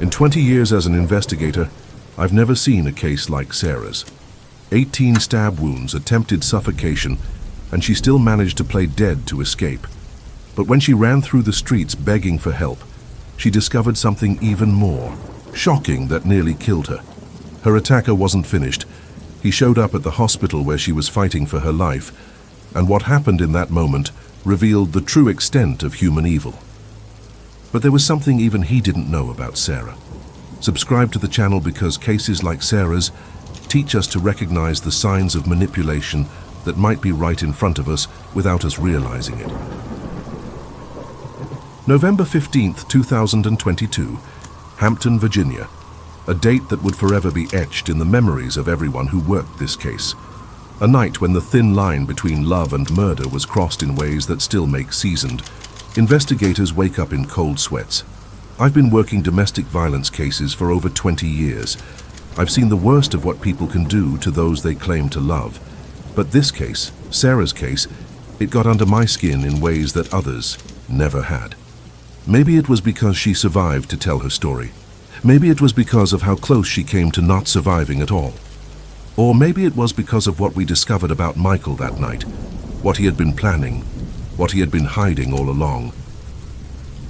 In 20 years as an investigator, I've never seen a case like Sarah's. 18 stab wounds, attempted suffocation, and she still managed to play dead to escape. But when she ran through the streets begging for help, she discovered something even more shocking that nearly killed her. Her attacker wasn't finished. He showed up at the hospital where she was fighting for her life, and what happened in that moment revealed the true extent of human evil. But there was something even he didn't know about Sarah. Subscribe to the channel because cases like Sarah's teach us to recognize the signs of manipulation that might be right in front of us without us realizing it. November 15th, 2022, Hampton, Virginia. A date that would forever be etched in the memories of everyone who worked this case. A night when the thin line between love and murder was crossed in ways that still make seasoned investigators wake up in cold sweats. I've been working domestic violence cases for over 20 years. I've seen the worst of what people can do to those they claim to love. But this case, Sarah's case, it got under my skin in ways that others never had. Maybe it was because she survived to tell her story. Maybe it was because of how close she came to not surviving at all. Or maybe it was because of what we discovered about Michael that night, what he had been planning, what he had been hiding all along.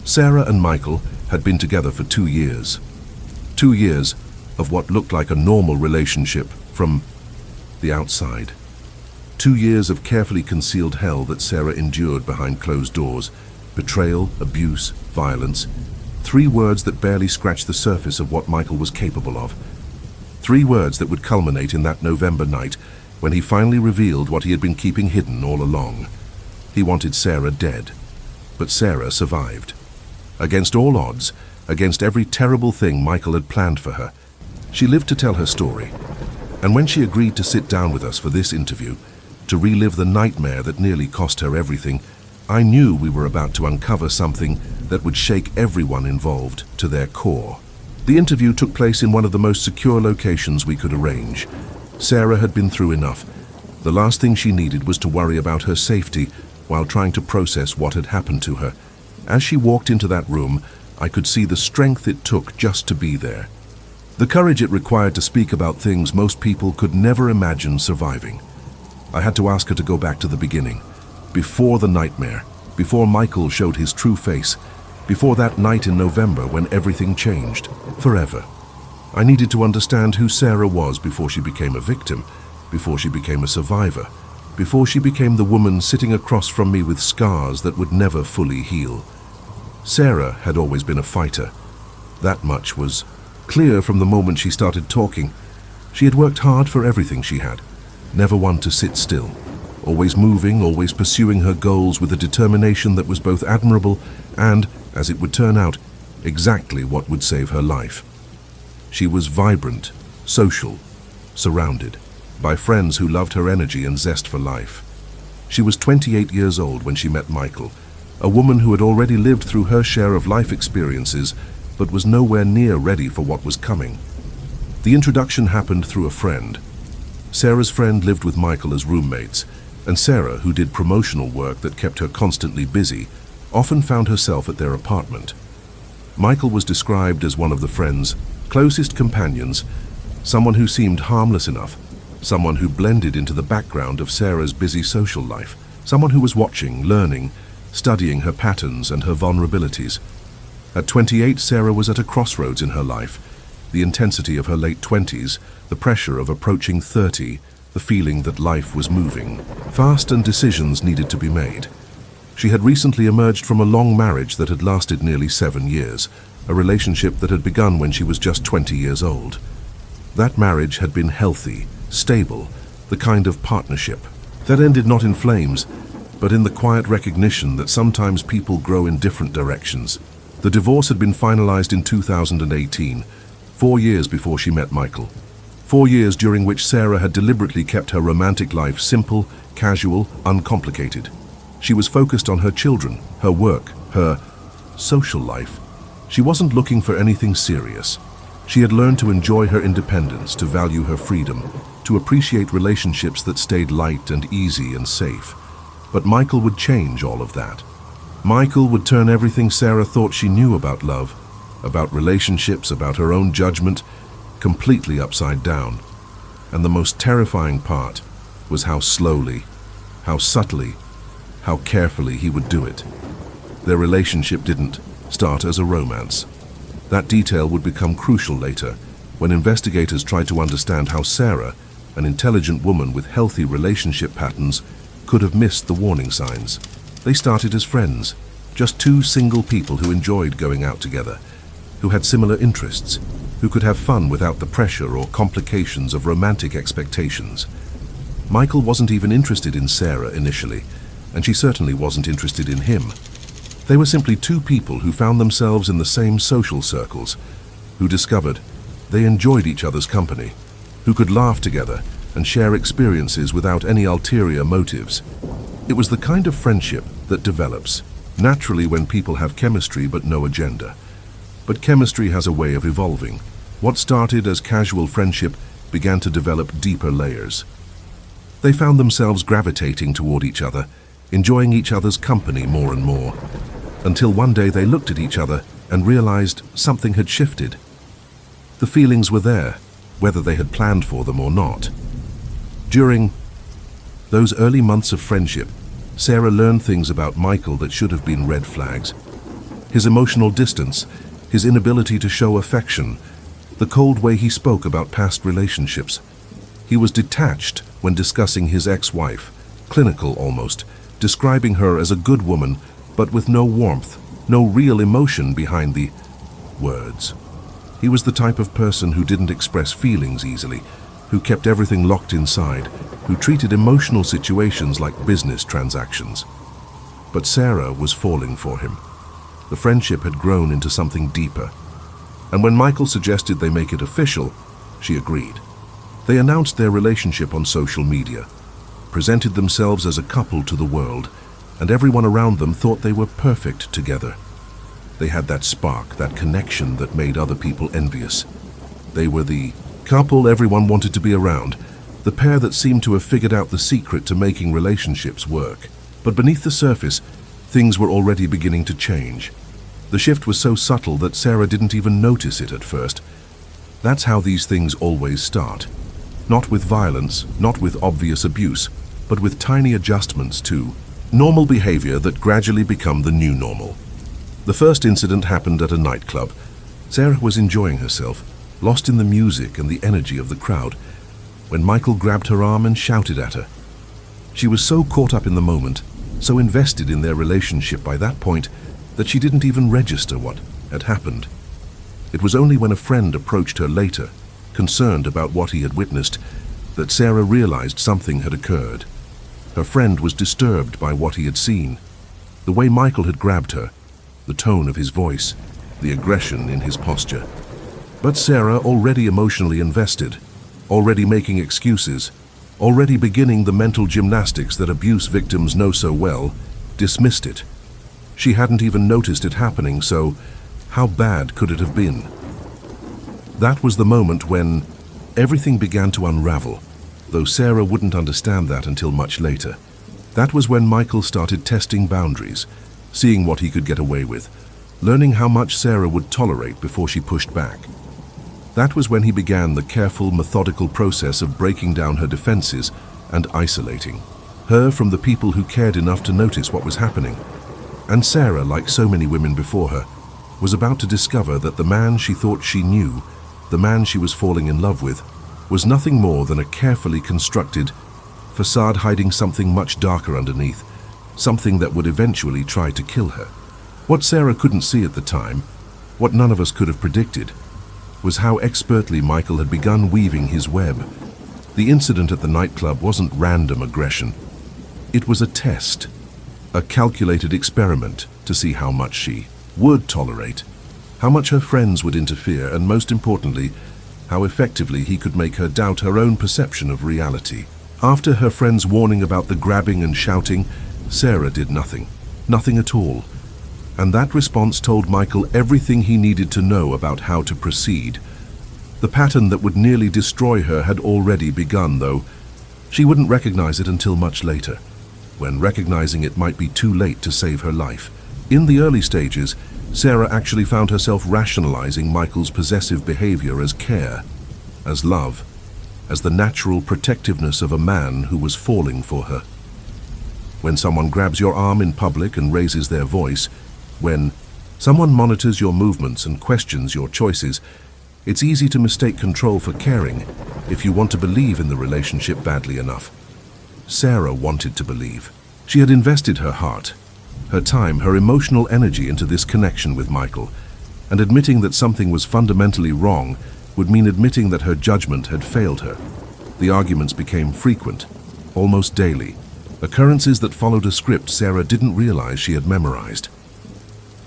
Sarah and Michael had been together for 2 years. 2 years of what looked like a normal relationship from the outside. 2 years of carefully concealed hell that Sarah endured behind closed doors. Betrayal, abuse, violence. 3 words that barely scratched the surface of what Michael was capable of. 3 words that would culminate in that November night when he finally revealed what he had been keeping hidden all along. He wanted Sarah dead, but Sarah survived. Against all odds, against every terrible thing Michael had planned for her, she lived to tell her story. And when she agreed to sit down with us for this interview, to relive the nightmare that nearly cost her everything, I knew we were about to uncover something that would shake everyone involved to their core. The interview took place in one of the most secure locations we could arrange. Sarah had been through enough. The last thing she needed was to worry about her safety while trying to process what had happened to her. As she walked into that room, I could see the strength it took just to be there. The courage it required to speak about things most people could never imagine surviving. I had to ask her to go back to the beginning. Before the nightmare, before Michael showed his true face, before that night in November when everything changed, forever. I needed to understand who Sarah was before she became a victim, before she became a survivor, before she became the woman sitting across from me with scars that would never fully heal. Sarah had always been a fighter. That much was clear from the moment she started talking. She had worked hard for everything she had, never one to sit still. Always moving, always pursuing her goals with a determination that was both admirable and, as it would turn out, exactly what would save her life. She was vibrant, social, surrounded by friends who loved her energy and zest for life. She was 28 years old when she met Michael, a woman who had already lived through her share of life experiences but was nowhere near ready for what was coming. The introduction happened through a friend. Sarah's friend lived with Michael as roommates, and Sarah, who did promotional work that kept her constantly busy, often found herself at their apartment. Michael was described as one of the friend's closest companions, someone who seemed harmless enough, someone who blended into the background of Sarah's busy social life, someone who was watching, learning, studying her patterns and her vulnerabilities. At 28, Sarah was at a crossroads in her life. The intensity of her late 20s, the pressure of approaching 30, the feeling that life was moving fast and decisions needed to be made. She had recently emerged from a long marriage that had lasted nearly 7 years, a relationship that had begun when she was just 20 years old. That marriage had been healthy, stable, the kind of partnership that ended not in flames, but in the quiet recognition that sometimes people grow in different directions. The divorce had been finalized in 2018, 4 years before she met Michael. 4 years during which Sarah had deliberately kept her romantic life simple, casual, uncomplicated. She was focused on her children, her work, her social life. She wasn't looking for anything serious. She had learned to enjoy her independence, to value her freedom, to appreciate relationships that stayed light and easy and safe. But Michael would change all of that. Michael would turn everything Sarah thought she knew about love about relationships, about her own judgment, completely upside down. And the most terrifying part was how slowly, how subtly, how carefully he would do it. Their relationship didn't start as a romance. That detail would become crucial later, when investigators tried to understand how Sarah, an intelligent woman with healthy relationship patterns, could have missed the warning signs. They started as friends, just two single people who enjoyed going out together, who had similar interests, who could have fun without the pressure or complications of romantic expectations. Michael wasn't even interested in Sarah initially, and she certainly wasn't interested in him. They were simply two people who found themselves in the same social circles, who discovered they enjoyed each other's company, who could laugh together and share experiences without any ulterior motives. It was the kind of friendship that develops naturally when people have chemistry but no agenda. But chemistry has a way of evolving. What started as casual friendship began to develop deeper layers. They found themselves gravitating toward each other, enjoying each other's company more and more, until one day they looked at each other and realized something had shifted. The feelings were there, whether they had planned for them or not. During those early months of friendship, Sarah learned things about Michael that should have been red flags. His emotional distance, his inability to show affection, the cold way he spoke about past relationships. He was detached when discussing his ex-wife, clinical almost, describing her as a good woman, but with no warmth, no real emotion behind the words. He was the type of person who didn't express feelings easily, who kept everything locked inside, who treated emotional situations like business transactions. But Sarah was falling for him. The friendship had grown into something deeper. And when Michael suggested they make it official, she agreed. They announced their relationship on social media, presented themselves as a couple to the world, and everyone around them thought they were perfect together. They had that spark, that connection that made other people envious. They were the couple everyone wanted to be around, the pair that seemed to have figured out the secret to making relationships work. But beneath the surface, things were already beginning to change. The shift was so subtle that Sarah didn't even notice it at first. That's how these things always start. Not with violence, not with obvious abuse, but with tiny adjustments to normal behavior that gradually become the new normal. The first incident happened at a nightclub. Sarah was enjoying herself, lost in the music and the energy of the crowd, when Michael grabbed her arm and shouted at her. She was so caught up in the moment, so invested in their relationship by that point, that she didn't even register what had happened. It was only when a friend approached her later, concerned about what he had witnessed, that Sarah realized something had occurred. Her friend was disturbed by what he had seen. The way Michael had grabbed her, the tone of his voice, the aggression in his posture. But Sarah, already emotionally invested, already making excuses, already beginning the mental gymnastics that abuse victims know so well, dismissed it. She hadn't even noticed it happening, so how bad could it have been? That was the moment when everything began to unravel, though Sarah wouldn't understand that until much later. That was when Michael started testing boundaries, seeing what he could get away with, learning how much Sarah would tolerate before she pushed back. That was when he began the careful, methodical process of breaking down her defenses and isolating her from the people who cared enough to notice what was happening. And Sarah, like so many women before her, was about to discover that the man she thought she knew, the man she was falling in love with, was nothing more than a carefully constructed facade hiding something much darker underneath, something that would eventually try to kill her. What Sarah couldn't see at the time, what none of us could have predicted, was how expertly Michael had begun weaving his web. The incident at the nightclub wasn't random aggression. It was a test, a calculated experiment to see how much she would tolerate, how much her friends would interfere, and most importantly, how effectively he could make her doubt her own perception of reality. After her friend's warning about the grabbing and shouting, Sarah did nothing at all. And that response told Michael everything he needed to know about how to proceed. The pattern that would nearly destroy her had already begun, though she wouldn't recognize it until much later, when recognizing it might be too late to save her life. In the early stages, Sarah actually found herself rationalizing Michael's possessive behavior as care, as love, as the natural protectiveness of a man who was falling for her. When someone grabs your arm in public and raises their voice, when someone monitors your movements and questions your choices, it's easy to mistake control for caring if you want to believe in the relationship badly enough. Sarah wanted to believe. She had invested her heart, her time, her emotional energy into this connection with Michael, and admitting that something was fundamentally wrong would mean admitting that her judgment had failed her. The arguments became frequent, almost daily, occurrences that followed a script Sarah didn't realize she had memorized.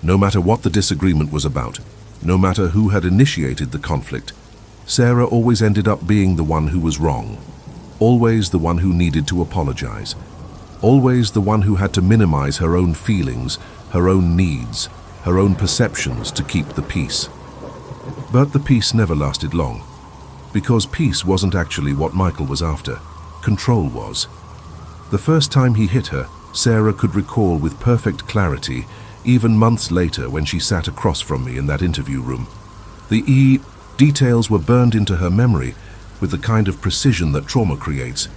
No matter what the disagreement was about, no matter who had initiated the conflict, Sarah always ended up being the one who was wrong, always the one who needed to apologize, always the one who had to minimize her own feelings, her own needs, her own perceptions to keep the peace. But the peace never lasted long, because peace wasn't actually what Michael was after. Control was. The first time he hit her, Sarah could recall with perfect clarity, even months later when she sat across from me in that interview room. The details were burned into her memory with the kind of precision that trauma creates,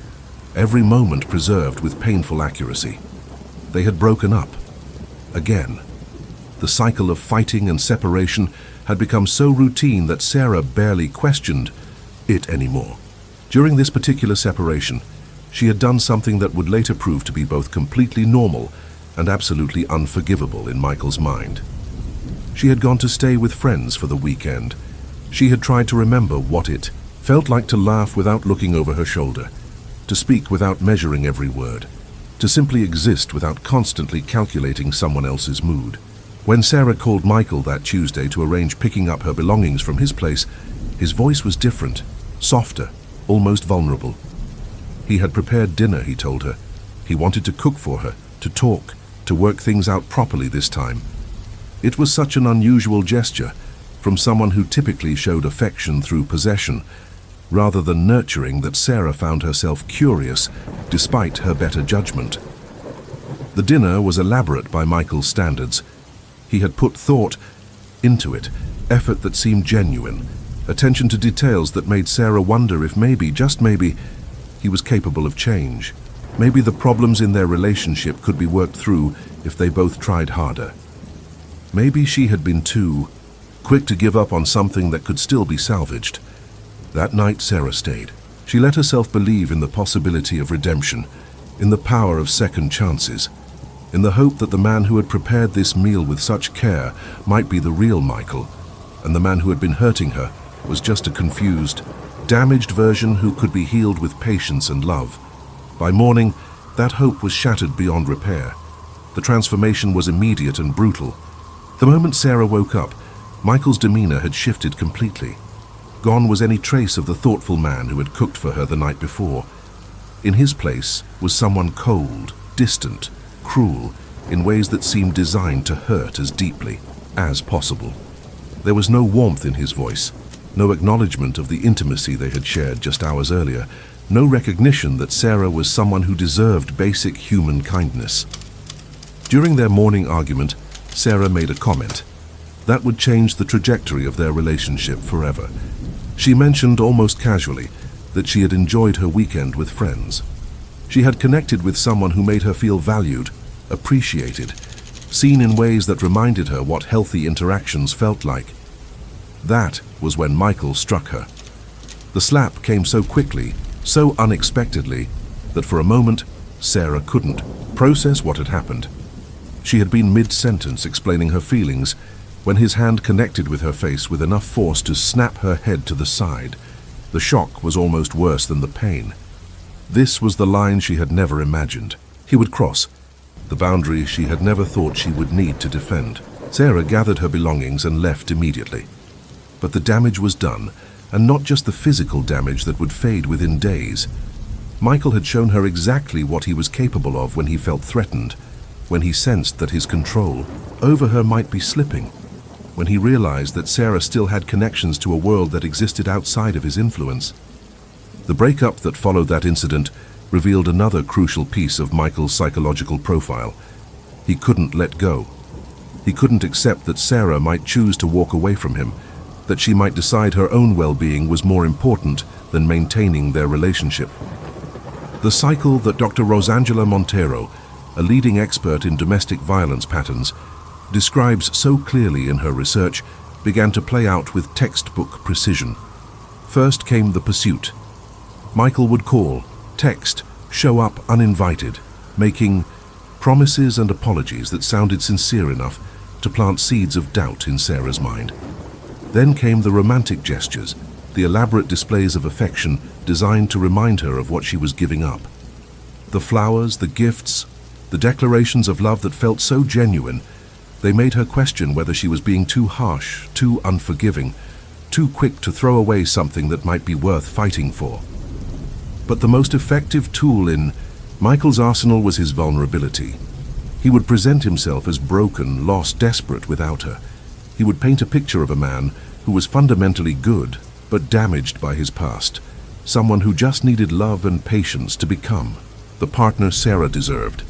every moment preserved with painful accuracy. They had broken up. Again. The cycle of fighting and separation had become so routine that Sarah barely questioned it anymore. During this particular separation, she had done something that would later prove to be both completely normal and absolutely unforgivable in Michael's mind. She had gone to stay with friends for the weekend. She had tried to remember what it felt like to laugh without looking over her shoulder, to speak without measuring every word, to simply exist without constantly calculating someone else's mood. When Sarah called Michael that Tuesday to arrange picking up her belongings from his place, his voice was different, softer, almost vulnerable. He had prepared dinner, he told her. He wanted to cook for her, to talk, to work things out properly this time. It was such an unusual gesture from someone who typically showed affection through possession, rather than nurturing, that Sarah found herself curious despite her better judgment. The dinner was elaborate by Michael's standards. He had put thought into it, effort that seemed genuine, attention to details that made Sarah wonder if maybe, just maybe, he was capable of change. Maybe the problems in their relationship could be worked through if they both tried harder. Maybe she had been too quick to give up on something that could still be salvaged. That night Sarah stayed. She let herself believe in the possibility of redemption, in the power of second chances, in the hope that the man who had prepared this meal with such care might be the real Michael, and the man who had been hurting her was just a confused, damaged version who could be healed with patience and love. By morning, that hope was shattered beyond repair. The transformation was immediate and brutal. The moment Sarah woke up, Michael's demeanor had shifted completely. Gone was any trace of the thoughtful man who had cooked for her the night before. In his place was someone cold, distant, cruel, in ways that seemed designed to hurt as deeply as possible. There was no warmth in his voice, no acknowledgement of the intimacy they had shared just hours earlier, no recognition that Sarah was someone who deserved basic human kindness. During their morning argument, Sarah made a comment that would change the trajectory of their relationship forever. She mentioned almost casually that she had enjoyed her weekend with friends. She had connected with someone who made her feel valued, appreciated, seen in ways that reminded her what healthy interactions felt like. That was when Michael struck her. The slap came so quickly, so unexpectedly, that for a moment, Sarah couldn't process what had happened. She had been mid-sentence explaining her feelings when his hand connected with her face with enough force to snap her head to the side. The shock was almost worse than the pain. This was the line she had never imagined. He would cross, the boundary she had never thought she would need to defend. Sarah gathered her belongings and left immediately. But the damage was done, and not just the physical damage that would fade within days. Michael had shown her exactly what he was capable of when he felt threatened, when he sensed that his control over her might be slipping, when he realized that Sarah still had connections to a world that existed outside of his influence. The breakup that followed that incident revealed another crucial piece of Michael's psychological profile. He couldn't let go. He couldn't accept that Sarah might choose to walk away from him, that she might decide her own well-being was more important than maintaining their relationship. The cycle that Dr. Rosangela Montero, a leading expert in domestic violence patterns, describes so clearly in her research, began to play out with textbook precision. First came the pursuit. Michael would call, text, show up uninvited, making promises and apologies that sounded sincere enough to plant seeds of doubt in Sarah's mind. Then came the romantic gestures, the elaborate displays of affection designed to remind her of what she was giving up. The flowers, the gifts, the declarations of love that felt so genuine, they made her question whether she was being too harsh, too unforgiving, too quick to throw away something that might be worth fighting for. But the most effective tool in Michael's arsenal was his vulnerability. He would present himself as broken, lost, desperate without her. He would paint a picture of a man who was fundamentally good, but damaged by his past, someone who just needed love and patience to become the partner Sarah deserved.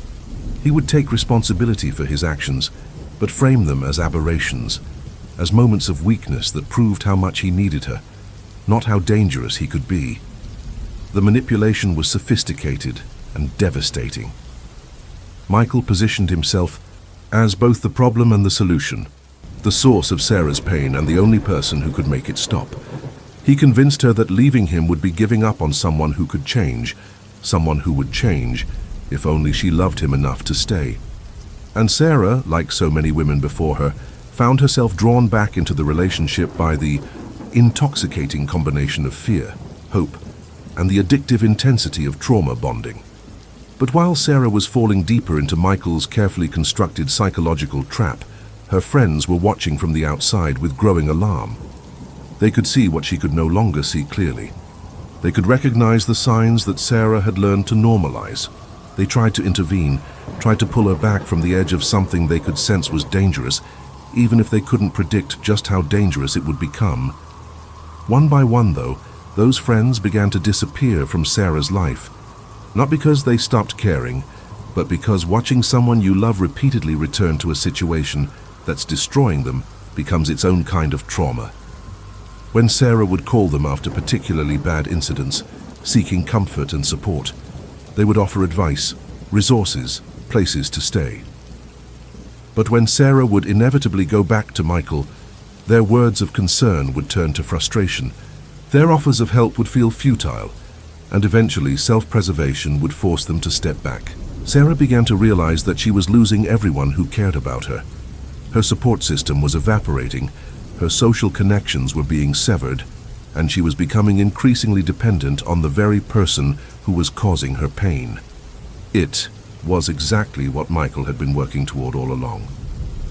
He would take responsibility for his actions, but frame them as aberrations, as moments of weakness that proved how much he needed her, not how dangerous he could be. The manipulation was sophisticated and devastating. Michael positioned himself as both the problem and the solution, the source of Sarah's pain and the only person who could make it stop. He convinced her that leaving him would be giving up on someone who could change, someone who would change, if only she loved him enough to stay. And Sarah, like so many women before her, found herself drawn back into the relationship by the intoxicating combination of fear, hope, and the addictive intensity of trauma bonding. But while Sarah was falling deeper into Michael's carefully constructed psychological trap, her friends were watching from the outside with growing alarm. They could see what she could no longer see clearly. They could recognize the signs that Sarah had learned to normalize. They tried to intervene, tried to pull her back from the edge of something they could sense was dangerous, even if they couldn't predict just how dangerous it would become. One by one, though, those friends began to disappear from Sarah's life. Not because they stopped caring, but because watching someone you love repeatedly return to a situation that's destroying them becomes its own kind of trauma. When Sarah would call them after particularly bad incidents, seeking comfort and support, they would offer advice, resources, places to stay. But when Sarah would inevitably go back to Michael, their words of concern would turn to frustration. Their offers of help would feel futile, and eventually self-preservation would force them to step back. Sarah began to realize that she was losing everyone who cared about her. Her support system was evaporating, her social connections were being severed, and she was becoming increasingly dependent on the very person who was causing her pain. It was exactly what Michael had been working toward all along.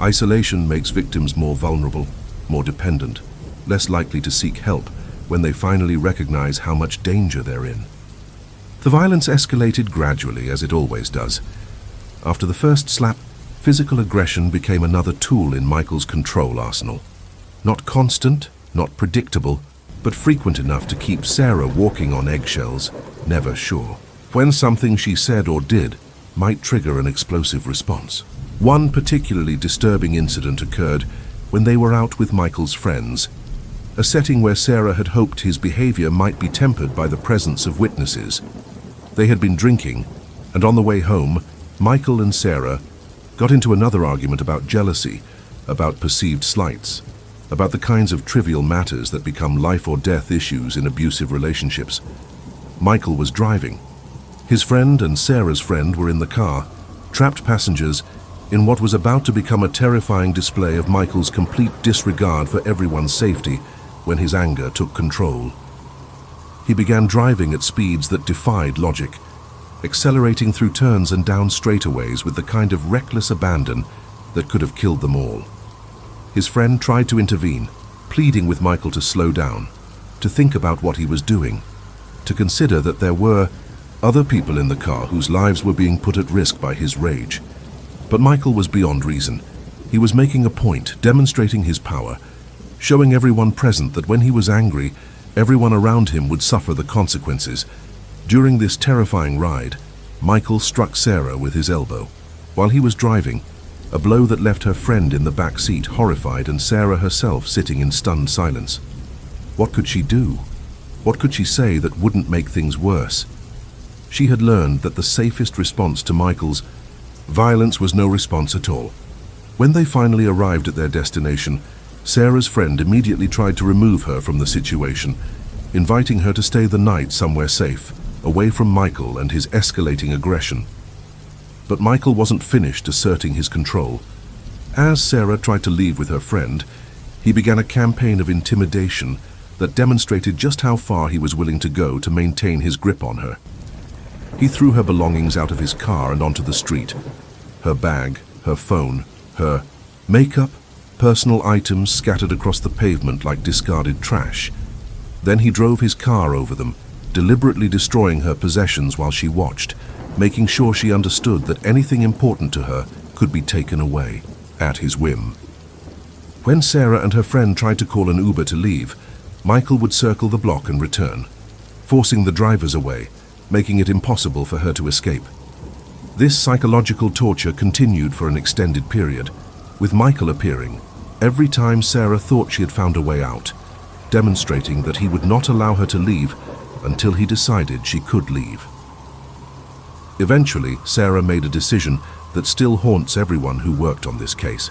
Isolation makes victims more vulnerable, more dependent, less likely to seek help when they finally recognize how much danger they're in. The violence escalated gradually, as it always does. After the first slap, physical aggression became another tool in Michael's control arsenal. Not constant, not predictable, but frequent enough to keep Sarah walking on eggshells, never sure when something she said or did might trigger an explosive response. One particularly disturbing incident occurred when they were out with Michael's friends, a setting where Sarah had hoped his behavior might be tempered by the presence of witnesses. They had been drinking, and on the way home, Michael and Sarah got into another argument about jealousy, about perceived slights, about the kinds of trivial matters that become life or death issues in abusive relationships. Michael was driving. His friend and Sarah's friend were in the car, trapped passengers in what was about to become a terrifying display of Michael's complete disregard for everyone's safety when his anger took control. He began driving at speeds that defied logic, accelerating through turns and down straightaways with the kind of reckless abandon that could have killed them all. His friend tried to intervene, pleading with Michael to slow down, to think about what he was doing, to consider that there were other people in the car whose lives were being put at risk by his rage. But Michael was beyond reason. He was making a point, demonstrating his power, showing everyone present that when he was angry, everyone around him would suffer the consequences. During this terrifying ride, Michael struck Sarah with his elbow. While he was driving, a blow that left her friend in the back seat horrified and Sarah herself sitting in stunned silence. What could she do? What could she say that wouldn't make things worse? She had learned that the safest response to Michael's violence was no response at all. When they finally arrived at their destination, Sarah's friend immediately tried to remove her from the situation, inviting her to stay the night somewhere safe, away from Michael and his escalating aggression. But Michael wasn't finished asserting his control. As Sarah tried to leave with her friend, he began a campaign of intimidation that demonstrated just how far he was willing to go to maintain his grip on her. He threw her belongings out of his car and onto the street. Her bag, her phone, her makeup, personal items scattered across the pavement like discarded trash. Then he drove his car over them, deliberately destroying her possessions while she watched, making sure she understood that anything important to her could be taken away at his whim. When Sarah and her friend tried to call an Uber to leave, Michael would circle the block and return, forcing the drivers away, making it impossible for her to escape. This psychological torture continued for an extended period, with Michael appearing every time Sarah thought she had found a way out, demonstrating that he would not allow her to leave until he decided she could leave. Eventually, Sarah made a decision that still haunts everyone who worked on this case.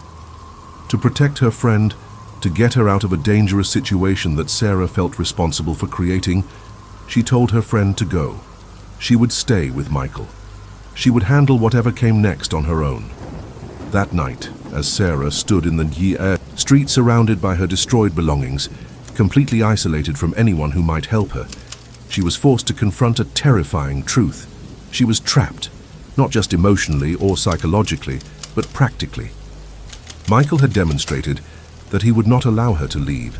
To protect her friend, to get her out of a dangerous situation that Sarah felt responsible for creating, she told her friend to go. She would stay with Michael. She would handle whatever came next on her own. That night, as Sarah stood in the street surrounded by her destroyed belongings, completely isolated from anyone who might help her, she was forced to confront a terrifying truth. She was trapped, not just emotionally or psychologically, but practically. Michael had demonstrated that he would not allow her to leave,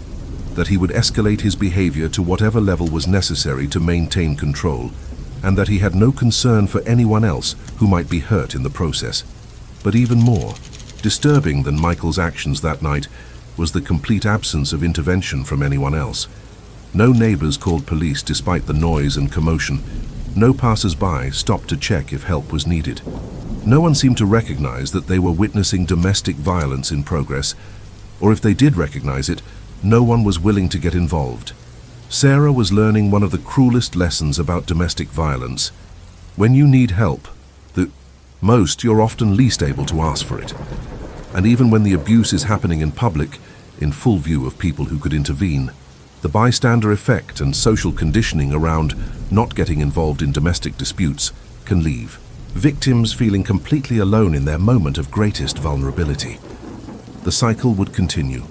that he would escalate his behavior to whatever level was necessary to maintain control, and that he had no concern for anyone else who might be hurt in the process. But even more disturbing than Michael's actions that night was the complete absence of intervention from anyone else. No neighbors called police despite the noise and commotion. No passers-by stopped to check if help was needed. No one seemed to recognize that they were witnessing domestic violence in progress, or if they did recognize it, no one was willing to get involved. Sarah was learning one of the cruelest lessons about domestic violence. When you need help, you're often least able to ask for it. And even when the abuse is happening in public, in full view of people who could intervene, the bystander effect and social conditioning around not getting involved in domestic disputes can leave victims feeling completely alone in their moment of greatest vulnerability. The cycle would continue.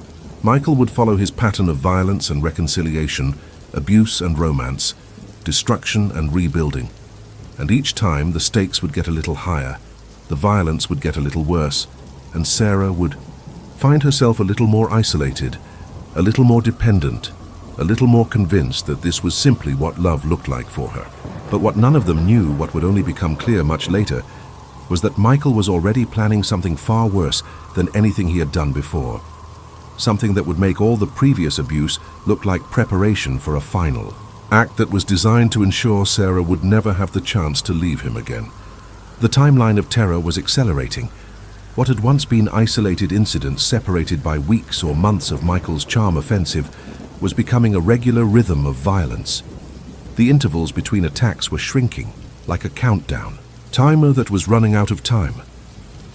Michael would follow his pattern of violence and reconciliation, abuse and romance, destruction and rebuilding. And each time the stakes would get a little higher, the violence would get a little worse, and Sarah would find herself a little more isolated, a little more dependent, a little more convinced that this was simply what love looked like for her. But what none of them knew, what would only become clear much later, was that Michael was already planning something far worse than anything he had done before. Something that would make all the previous abuse look like preparation for a final act that was designed to ensure Sarah would never have the chance to leave him again. The timeline of terror was accelerating. What had once been isolated incidents separated by weeks or months of Michael's charm offensive was becoming a regular rhythm of violence. The intervals between attacks were shrinking, like a countdown timer that was running out of time.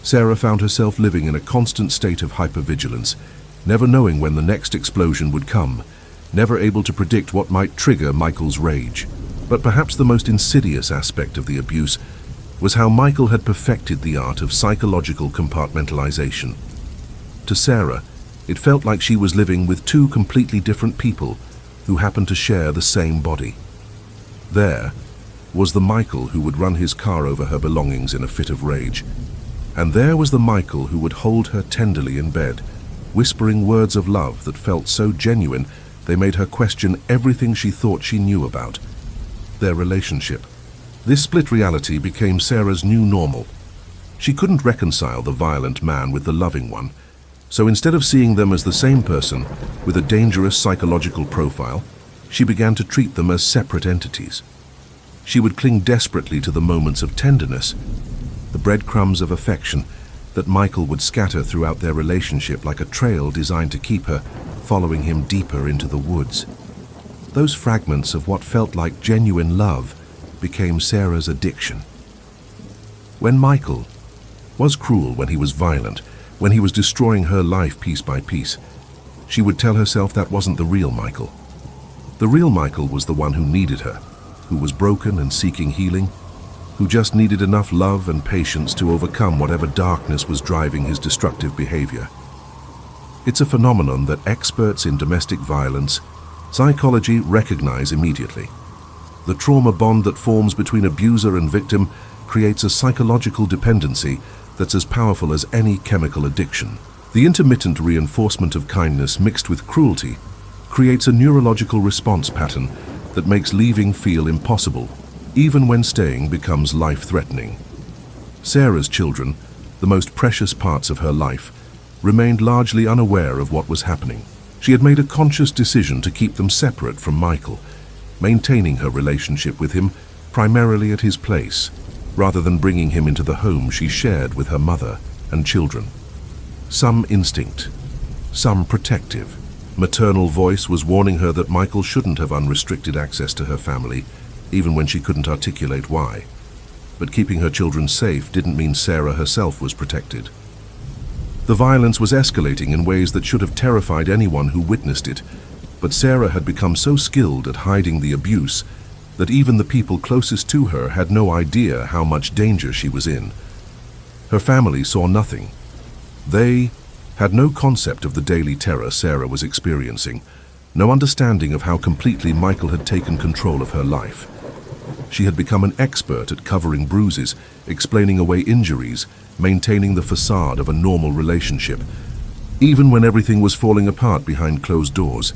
Sarah found herself living in a constant state of hypervigilance, never knowing when the next explosion would come, never able to predict what might trigger Michael's rage. But perhaps the most insidious aspect of the abuse was how Michael had perfected the art of psychological compartmentalization. To Sarah, it felt like she was living with two completely different people who happened to share the same body. There was the Michael who would run his car over her belongings in a fit of rage, and there was the Michael who would hold her tenderly in bed, whispering words of love that felt so genuine they made her question everything she thought she knew about their relationship. This split reality became Sarah's new normal. She couldn't reconcile the violent man with the loving one, so instead of seeing them as the same person with a dangerous psychological profile, she began to treat them as separate entities. She would cling desperately to the moments of tenderness, the breadcrumbs of affection that Michael would scatter throughout their relationship like a trail designed to keep her following him deeper into the woods. Those fragments of what felt like genuine love became Sarah's addiction. When Michael was cruel, when he was violent, when he was destroying her life piece by piece, she would tell herself that wasn't the real Michael. The real Michael was the one who needed her, who was broken and seeking healing, who just needed enough love and patience to overcome whatever darkness was driving his destructive behavior. It's a phenomenon that experts in domestic violence psychology recognize immediately. The trauma bond that forms between abuser and victim creates a psychological dependency that's as powerful as any chemical addiction. The intermittent reinforcement of kindness mixed with cruelty creates a neurological response pattern that makes leaving feel impossible, even when staying becomes life-threatening. Sarah's children, the most precious parts of her life, remained largely unaware of what was happening. She had made a conscious decision to keep them separate from Michael, maintaining her relationship with him primarily at his place, rather than bringing him into the home she shared with her mother and children. Some instinct, some protective, maternal voice was warning her that Michael shouldn't have unrestricted access to her family, even when she couldn't articulate why. But keeping her children safe didn't mean Sarah herself was protected. The violence was escalating in ways that should have terrified anyone who witnessed it, but Sarah had become so skilled at hiding the abuse that even the people closest to her had no idea how much danger she was in. Her family saw nothing. They had no concept of the daily terror Sarah was experiencing, no understanding of how completely Michael had taken control of her life. She had become an expert at covering bruises, explaining away injuries, maintaining the facade of a normal relationship, even when everything was falling apart behind closed doors.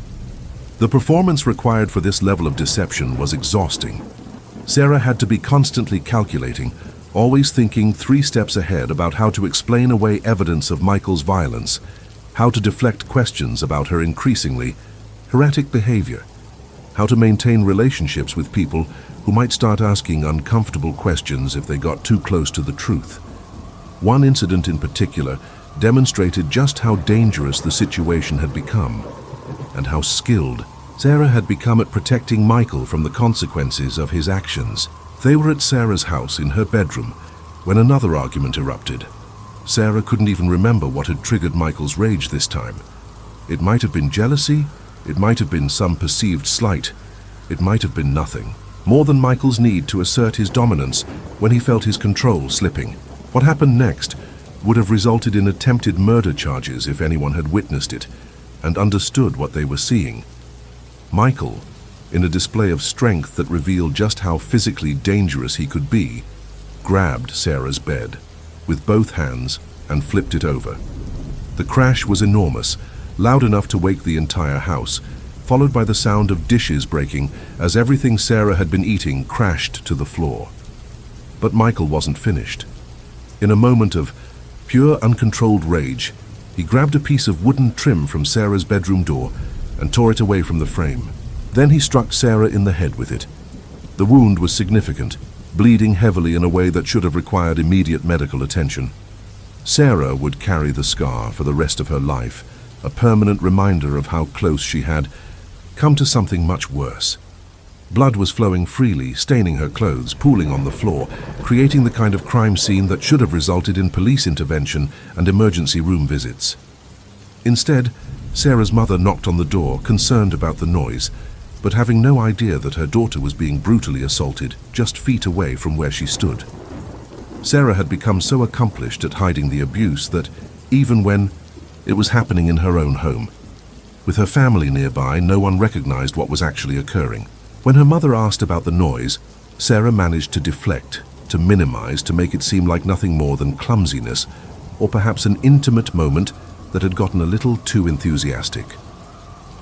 The performance required for this level of deception was exhausting. Sarah had to be constantly calculating, always thinking 3 steps ahead about how to explain away evidence of Michael's violence, how to deflect questions about her increasingly erratic behavior, how to maintain relationships with people who might start asking uncomfortable questions if they got too close to the truth. One incident in particular demonstrated just how dangerous the situation had become, and how skilled Sarah had become at protecting Michael from the consequences of his actions. They were at Sarah's house in her bedroom when another argument erupted. Sarah couldn't even remember what had triggered Michael's rage this time. It might have been jealousy, it might have been some perceived slight, it might have been nothing more than Michael's need to assert his dominance when he felt his control slipping. What happened next would have resulted in attempted murder charges if anyone had witnessed it and understood what they were seeing. Michael, in a display of strength that revealed just how physically dangerous he could be, grabbed Sarah's bed with both hands and flipped it over. The crash was enormous, loud enough to wake the entire house, followed by the sound of dishes breaking as everything Sarah had been eating crashed to the floor. But Michael wasn't finished. In a moment of pure, uncontrolled rage, he grabbed a piece of wooden trim from Sarah's bedroom door and tore it away from the frame. Then he struck Sarah in the head with it. The wound was significant, bleeding heavily in a way that should have required immediate medical attention. Sarah would carry the scar for the rest of her life, a permanent reminder of how close she had come to something much worse. Blood was flowing freely, staining her clothes, pooling on the floor, creating the kind of crime scene that should have resulted in police intervention and emergency room visits. Instead, Sarah's mother knocked on the door, concerned about the noise, but having no idea that her daughter was being brutally assaulted just feet away from where she stood. Sarah had become so accomplished at hiding the abuse that, even when it was happening in her own home, with her family nearby, no one recognized what was actually occurring. When her mother asked about the noise, Sarah managed to deflect, to minimize, to make it seem like nothing more than clumsiness, or perhaps an intimate moment that had gotten a little too enthusiastic.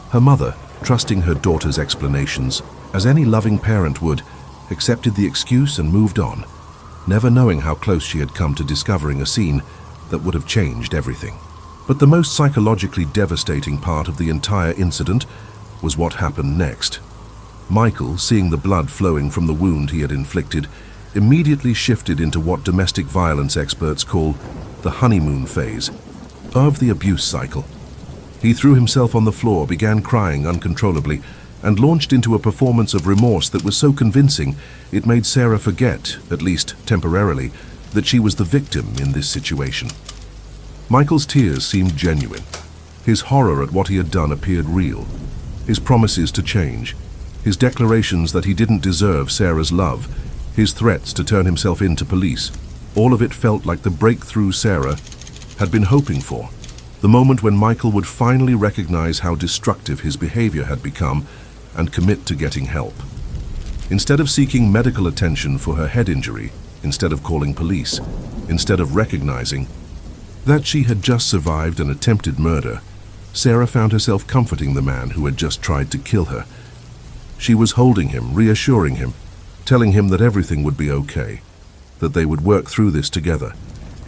Her mother, trusting her daughter's explanations, as any loving parent would, accepted the excuse and moved on, never knowing how close she had come to discovering a scene that would have changed everything. But the most psychologically devastating part of the entire incident was what happened next. Michael, seeing the blood flowing from the wound he had inflicted, immediately shifted into what domestic violence experts call the honeymoon phase, of the abuse cycle. He threw himself on the floor, began crying uncontrollably, and launched into a performance of remorse that was so convincing it made Sarah forget, at least temporarily, that she was the victim in this situation. Michael's tears seemed genuine. His horror at what he had done appeared real. His promises to change, his declarations that he didn't deserve Sarah's love, his threats to turn himself in to police, all of it felt like the breakthrough Sarah had been hoping for. The moment when Michael would finally recognize how destructive his behavior had become and commit to getting help. Instead of seeking medical attention for her head injury, instead of calling police, instead of recognizing that she had just survived an attempted murder, Sarah found herself comforting the man who had just tried to kill her. She was holding him, reassuring him, telling him that everything would be okay, that they would work through this together,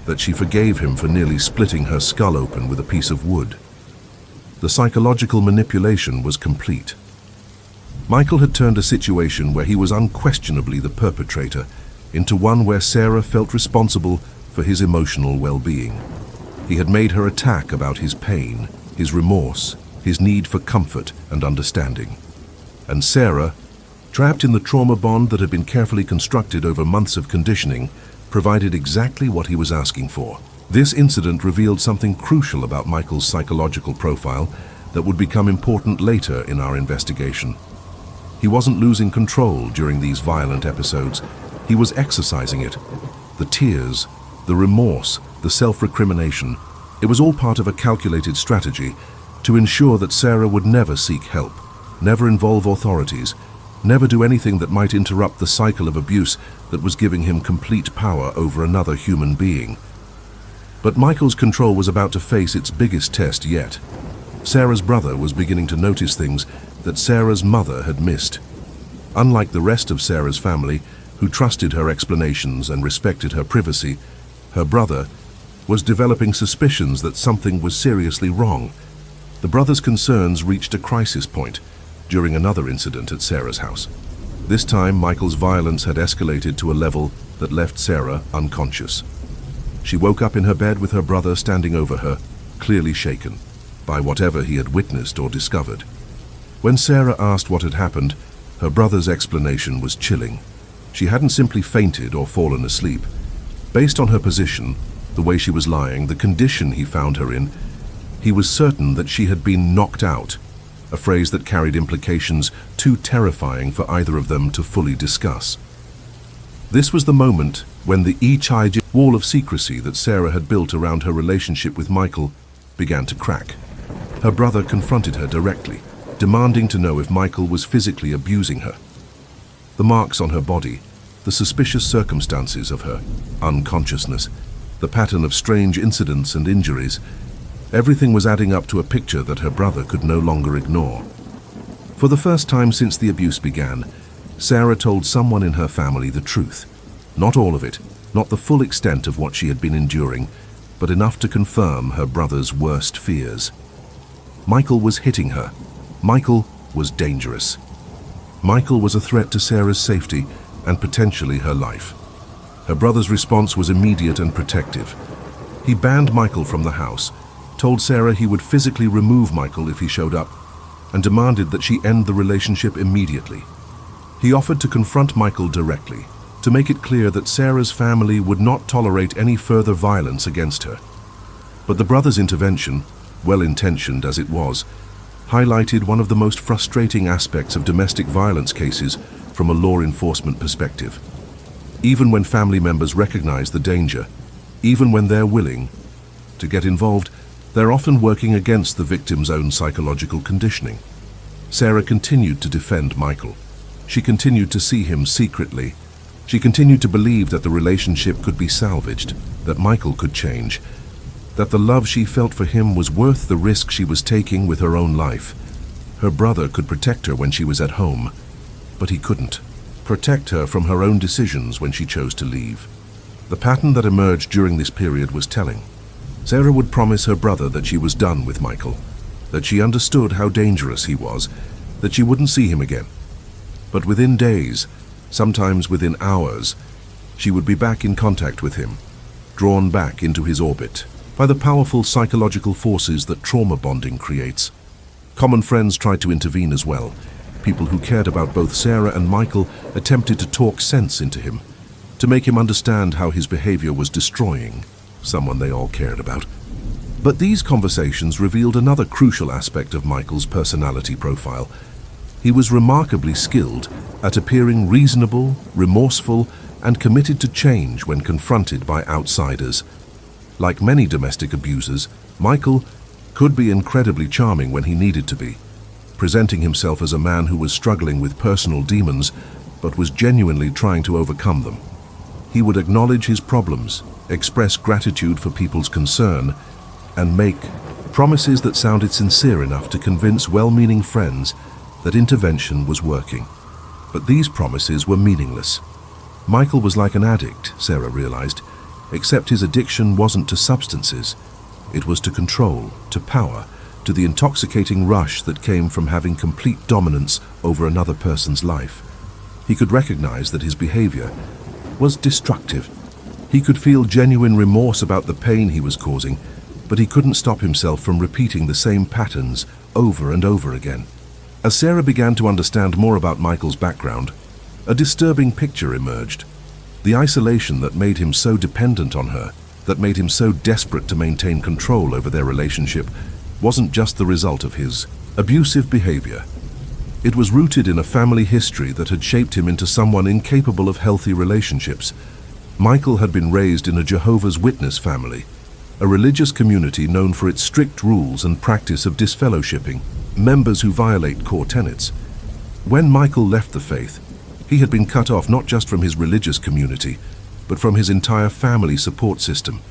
that she forgave him for nearly splitting her skull open with a piece of wood. The psychological manipulation was complete. Michael had turned a situation where he was unquestionably the perpetrator into one where Sarah felt responsible for his emotional well-being. He had made her attack about his pain, his remorse, his need for comfort and understanding. And Sarah, trapped in the trauma bond that had been carefully constructed over months of conditioning, provided exactly what he was asking for. This incident revealed something crucial about Michael's psychological profile that would become important later in our investigation. He wasn't losing control during these violent episodes. He was exercising it. The tears, the remorse, the self-recrimination, it was all part of a calculated strategy to ensure that Sarah would never seek help, never involve authorities, never do anything that might interrupt the cycle of abuse that was giving him complete power over another human being. But Michael's control was about to face its biggest test yet. Sarah's brother was beginning to notice things that Sarah's mother had missed. Unlike the rest of Sarah's family, who trusted her explanations and respected her privacy, her brother was developing suspicions that something was seriously wrong. The brother's concerns reached a crisis point during another incident at Sarah's house. This time, Michael's violence had escalated to a level that left Sarah unconscious. She woke up in her bed with her brother standing over her, clearly shaken by whatever he had witnessed or discovered. When Sarah asked what had happened, her brother's explanation was chilling. She hadn't simply fainted or fallen asleep. Based on her position, the way she was lying, the condition he found her in, he was certain that she had been knocked out, a phrase that carried implications too terrifying for either of them to fully discuss. This was the moment when the wall of secrecy that Sarah had built around her relationship with Michael began to crack. Her brother confronted her directly, demanding to know if Michael was physically abusing her. The marks on her body, the suspicious circumstances of her unconsciousness, the pattern of strange incidents and injuries, everything was adding up to a picture that her brother could no longer ignore. For the first time since the abuse began, Sarah told someone in her family the truth. Not all of it, not the full extent of what she had been enduring, but enough to confirm her brother's worst fears. Michael was hitting her. Michael was dangerous. Michael was a threat to Sarah's safety and potentially her life. Her brother's response was immediate and protective. He banned Michael from the house, told Sarah he would physically remove Michael if he showed up, and demanded that she end the relationship immediately. He offered to confront Michael directly, to make it clear that Sarah's family would not tolerate any further violence against her. But the brother's intervention, well-intentioned as it was, highlighted one of the most frustrating aspects of domestic violence cases from a law enforcement perspective. Even when family members recognize the danger, even when they're willing to get involved, they're often working against the victim's own psychological conditioning. Sarah continued to defend Michael. She continued to see him secretly. She continued to believe that the relationship could be salvaged, that Michael could change, that the love she felt for him was worth the risk she was taking with her own life. Her brother could protect her when she was at home, but he couldn't protect her from her own decisions when she chose to leave. The pattern that emerged during this period was telling. Sarah would promise her brother that she was done with Michael, that she understood how dangerous he was, that she wouldn't see him again. But within days, sometimes within hours, she would be back in contact with him. drawn back into his orbit by the powerful psychological forces that trauma bonding creates. Common friends tried to intervene as well. People who cared about both Sarah and Michael attempted to talk sense into him, to make him understand how his behavior was destroying someone they all cared about. But these conversations revealed another crucial aspect of Michael's personality profile. He was remarkably skilled at appearing reasonable, remorseful, and committed to change when confronted by outsiders. Like many domestic abusers, Michael could be incredibly charming when he needed to be, presenting himself as a man who was struggling with personal demons, but was genuinely trying to overcome them. He would acknowledge his problems, express gratitude for people's concern, and make promises that sounded sincere enough to convince well-meaning friends that intervention was working. But these promises were meaningless. Michael was like an addict, Sarah realized, except his addiction wasn't to substances. It was to control, to power, to the intoxicating rush that came from having complete dominance over another person's life. He could recognize that his behavior was destructive. He could feel genuine remorse about the pain he was causing, but he couldn't stop himself from repeating the same patterns over and over again. As Sarah began to understand more about Michael's background, a disturbing picture emerged. The isolation that made him so dependent on her, that made him so desperate to maintain control over their relationship, wasn't just the result of his abusive behavior. It was rooted in a family history that had shaped him into someone incapable of healthy relationships. Michael had been raised in a Jehovah's Witness family, a religious community known for its strict rules and practice of disfellowshipping members who violate core tenets. When Michael left the faith, he had been cut off not just from his religious community, but from his entire family support system.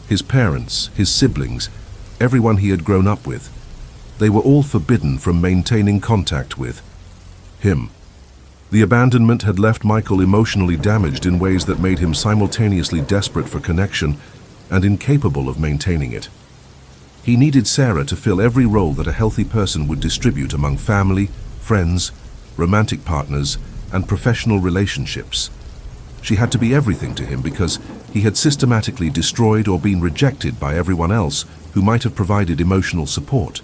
His parents, his siblings, everyone he had grown up with, they were all forbidden from maintaining contact with him. The abandonment had left Michael emotionally damaged in ways that made him simultaneously desperate for connection and incapable of maintaining it. He needed Sarah to fill every role that a healthy person would distribute among family, friends, romantic partners, and professional relationships. She had to be everything to him because he had systematically destroyed or been rejected by everyone else who might have provided emotional support.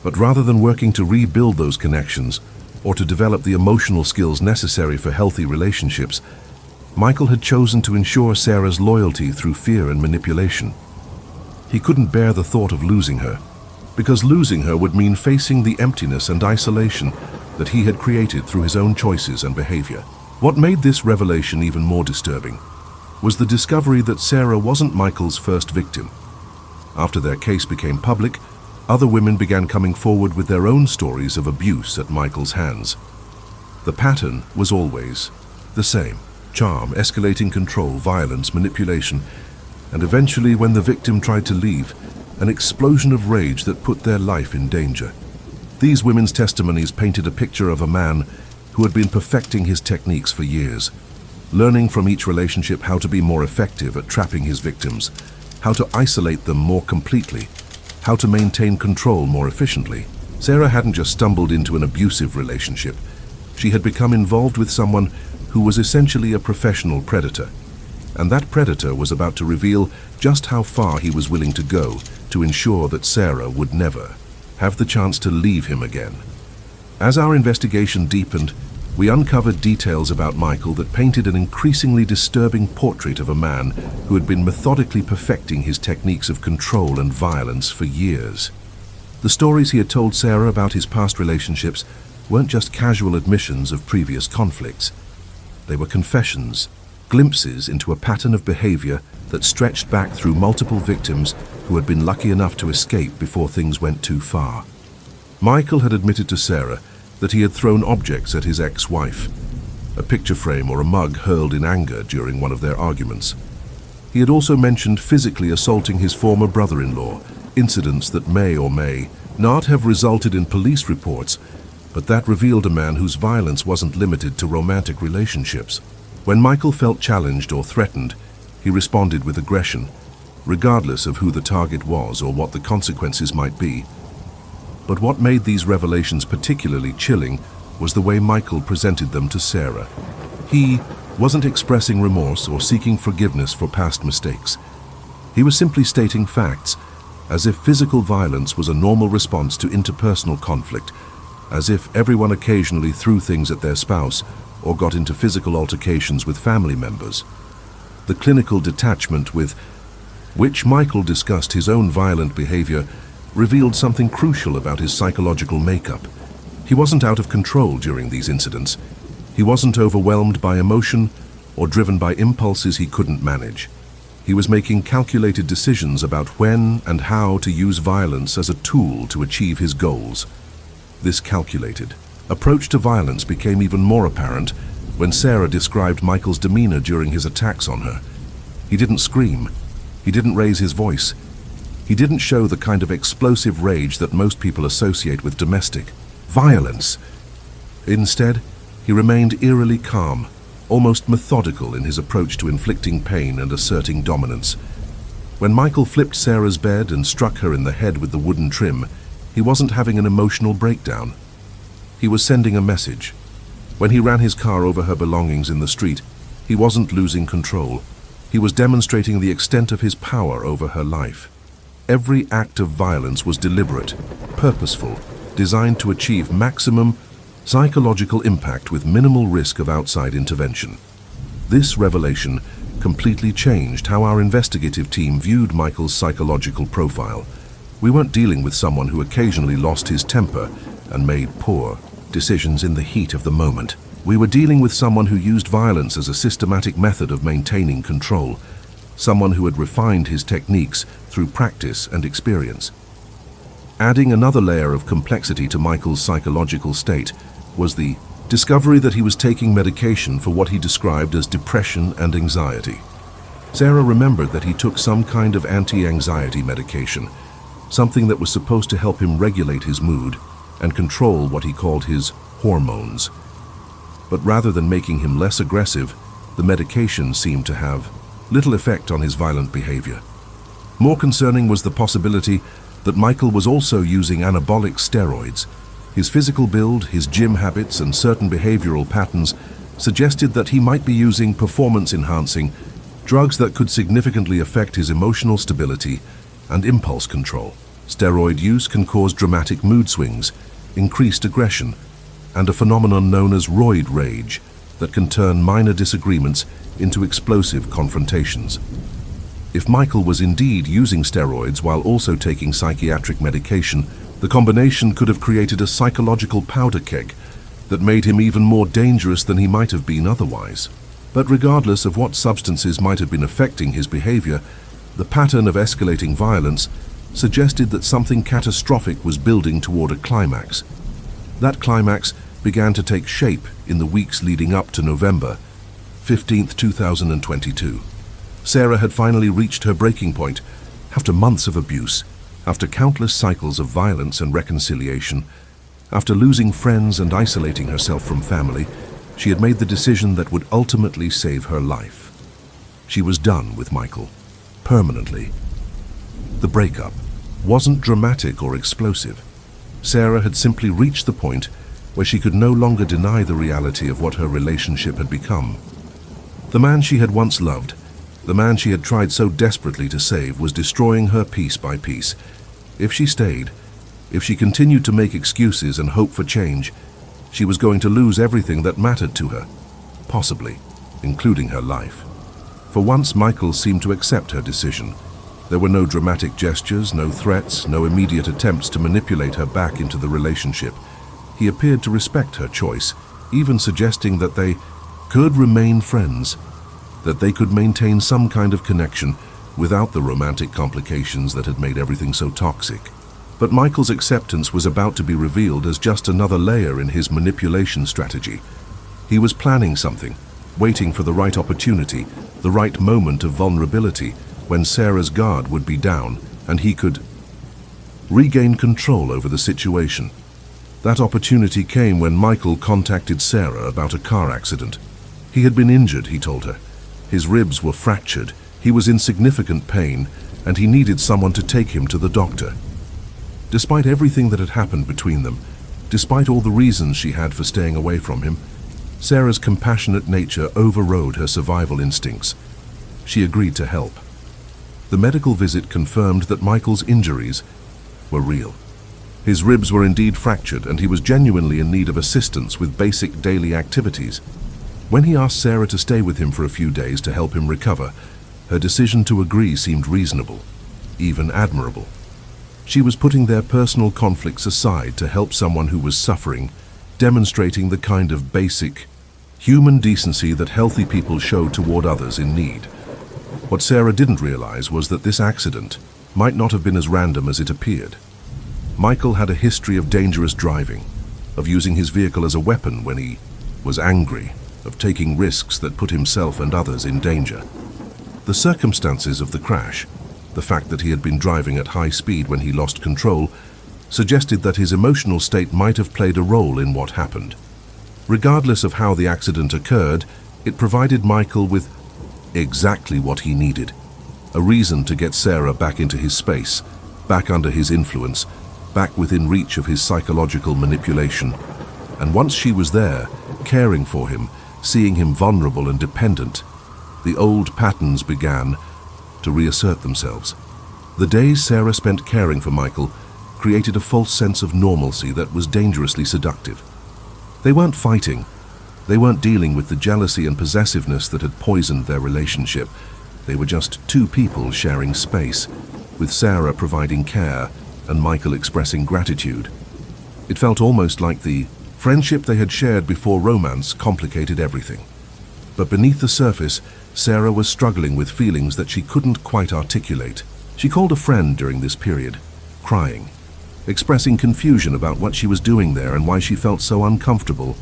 But rather than working to rebuild those connections or to develop the emotional skills necessary for healthy relationships, Michael had chosen to ensure Sarah's loyalty through fear and manipulation. He couldn't bear the thought of losing her, because losing her would mean facing the emptiness and isolation that he had created through his own choices and behavior. What made this revelation even more disturbing was the discovery that Sarah wasn't Michael's first victim. After their case became public, other women began coming forward with their own stories of abuse at Michael's hands. The pattern was always the same: charm, escalating control, violence, manipulation, and eventually, when the victim tried to leave, an explosion of rage that put their life in danger. These women's testimonies painted a picture of a man who had been perfecting his techniques for years, learning from each relationship how to be more effective at trapping his victims, how to isolate them more completely, how to maintain control more efficiently. Sarah hadn't just stumbled into an abusive relationship. She had become involved with someone who was essentially a professional predator. And that predator was about to reveal just how far he was willing to go to ensure that Sarah would never have the chance to leave him again. As our investigation deepened, we uncovered details about Michael that painted an increasingly disturbing portrait of a man who had been methodically perfecting his techniques of control and violence for years. The stories he had told Sarah about his past relationships weren't just casual admissions of previous conflicts. They were confessions, glimpses into a pattern of behavior that stretched back through multiple victims who had been lucky enough to escape before things went too far. Michael had admitted to Sarah that he had thrown objects at his ex-wife, a picture frame or a mug hurled in anger during one of their arguments. He had also mentioned physically assaulting his former brother-in-law, incidents that may or may not have resulted in police reports, but that revealed a man whose violence wasn't limited to romantic relationships. When Michael felt challenged or threatened, he responded with aggression, regardless of who the target was or what the consequences might be. But what made these revelations particularly chilling was the way Michael presented them to Sarah. He wasn't expressing remorse or seeking forgiveness for past mistakes. He was simply stating facts, as if physical violence was a normal response to interpersonal conflict, as if everyone occasionally threw things at their spouse or got into physical altercations with family members. The clinical detachment with which Michael discussed his own violent behavior revealed something crucial about his psychological makeup. He wasn't out of control during these incidents. He wasn't overwhelmed by emotion or driven by impulses he couldn't manage. He was making calculated decisions about when and how to use violence as a tool to achieve his goals. This calculated approach to violence became even more apparent when Sarah described Michael's demeanor during his attacks on her. He didn't scream. He didn't raise his voice. He didn't show the kind of explosive rage that most people associate with domestic violence. Instead, he remained eerily calm, almost methodical in his approach to inflicting pain and asserting dominance. When Michael flipped Sarah's bed and struck her in the head with the wooden trim, he wasn't having an emotional breakdown. He was sending a message. When he ran his car over her belongings in the street, he wasn't losing control. He was demonstrating the extent of his power over her life. Every act of violence was deliberate, purposeful, designed to achieve maximum psychological impact with minimal risk of outside intervention. This revelation completely changed how our investigative team viewed Michael's psychological profile. We weren't dealing with someone who occasionally lost his temper and made poor decisions in the heat of the moment. We were dealing with someone who used violence as a systematic method of maintaining control, someone who had refined his techniques through practice and experience. Adding another layer of complexity to Michael's psychological state was the discovery that he was taking medication for what he described as depression and anxiety. Sarah remembered that he took some kind of anti-anxiety medication, something that was supposed to help him regulate his mood and control what he called his hormones. But rather than making him less aggressive, the medication seemed to have little effect on his violent behavior. More concerning was the possibility that Michael was also using anabolic steroids. His physical build, his gym habits, and certain behavioral patterns suggested that he might be using performance-enhancing drugs that could significantly affect his emotional stability and impulse control. Steroid use can cause dramatic mood swings, increased aggression, and a phenomenon known as roid rage that can turn minor disagreements into explosive confrontations. If Michael was indeed using steroids while also taking psychiatric medication, the combination could have created a psychological powder keg that made him even more dangerous than he might have been otherwise. But regardless of what substances might have been affecting his behavior, the pattern of escalating violence suggested that something catastrophic was building toward a climax. That climax began to take shape in the weeks leading up to November 15th, 2022. Sarah had finally reached her breaking point. After months of abuse, after countless cycles of violence and reconciliation, after losing friends and isolating herself from family, she had made the decision that would ultimately save her life. She was done with Michael, permanently. The breakup wasn't dramatic or explosive. Sarah had simply reached the point where she could no longer deny the reality of what her relationship had become. The man she had once loved, the man she had tried so desperately to save, was destroying her piece by piece. If she stayed, if she continued to make excuses and hope for change, she was going to lose everything that mattered to her, possibly including her life. For once, Michael seemed to accept her decision. There were no dramatic gestures, no threats, no immediate attempts to manipulate her back into the relationship. He appeared to respect her choice, even suggesting that they could remain friends, that they could maintain some kind of connection without the romantic complications that had made everything so toxic. But Michael's acceptance was about to be revealed as just another layer in his manipulation strategy. He was planning something, waiting for the right opportunity, the right moment of vulnerability, when Sarah's guard would be down and he could regain control over the situation. That opportunity came when Michael contacted Sarah about a car accident. He had been injured, he told her. His ribs were fractured, he was in significant pain, and he needed someone to take him to the doctor. Despite everything that had happened between them, despite all the reasons she had for staying away from him, Sarah's compassionate nature overrode her survival instincts. She agreed to help. The medical visit confirmed that Michael's injuries were real. His ribs were indeed fractured, and he was genuinely in need of assistance with basic daily activities. When he asked Sarah to stay with him for a few days to help him recover, her decision to agree seemed reasonable, even admirable. She was putting their personal conflicts aside to help someone who was suffering, demonstrating the kind of basic human decency that healthy people show toward others in need. What Sarah didn't realize was that this accident might not have been as random as it appeared. Michael had a history of dangerous driving, of using his vehicle as a weapon when he was angry, of taking risks that put himself and others in danger. The circumstances of the crash, the fact that he had been driving at high speed when he lost control, suggested that his emotional state might have played a role in what happened. Regardless of how the accident occurred, it provided Michael with exactly what he needed: a reason to get Sarah back into his space, back under his influence, back within reach of his psychological manipulation. And once she was there, caring for him, seeing him vulnerable and dependent, the old patterns began to reassert themselves. The days Sarah spent caring for Michael created a false sense of normalcy that was dangerously seductive. They weren't fighting. They weren't dealing with the jealousy and possessiveness that had poisoned their relationship. They were just two people sharing space, with Sarah providing care and Michael expressing gratitude. It felt almost like the friendship they had shared before romance complicated everything. But beneath the surface, Sarah was struggling with feelings that she couldn't quite articulate. She called a friend during this period, crying, expressing confusion about what she was doing there and why she felt so uncomfortable.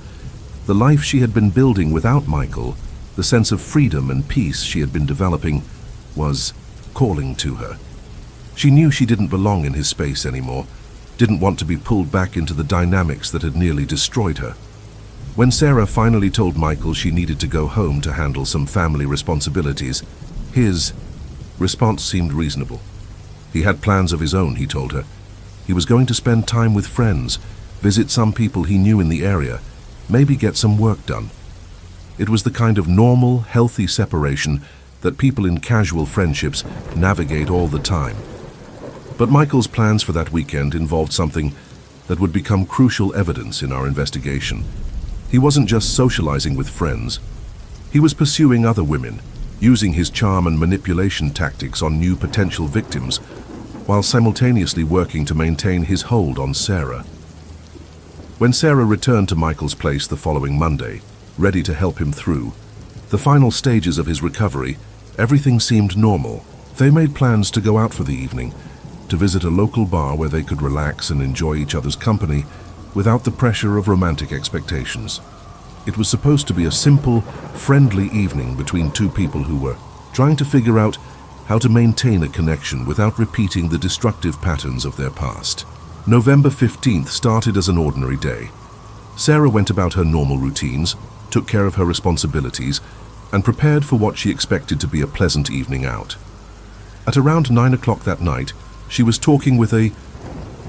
The life she had been building without Michael, the sense of freedom and peace she had been developing, was calling to her. She knew she didn't belong in his space anymore, didn't want to be pulled back into the dynamics that had nearly destroyed her. When Sarah finally told Michael she needed to go home to handle some family responsibilities, his response seemed reasonable. He had plans of his own, he told her. He was going to spend time with friends, visit some people he knew in the area, maybe get some work done. It was the kind of normal, healthy separation that people in casual friendships navigate all the time. But Michael's plans for that weekend involved something that would become crucial evidence in our investigation. He wasn't just socializing with friends. He was pursuing other women, using his charm and manipulation tactics on new potential victims, while simultaneously working to maintain his hold on Sarah. When Sarah returned to Michael's place the following Monday, ready to help him through the final stages of his recovery, everything seemed normal. They made plans to go out for the evening, to visit a local bar where they could relax and enjoy each other's company without the pressure of romantic expectations. It was supposed to be a simple, friendly evening between two people who were trying to figure out how to maintain a connection without repeating the destructive patterns of their past. November 15th started as an ordinary day. Sarah went about her normal routines, took care of her responsibilities, and prepared for what she expected to be a pleasant evening out. At around 9 o'clock that night, she was talking with a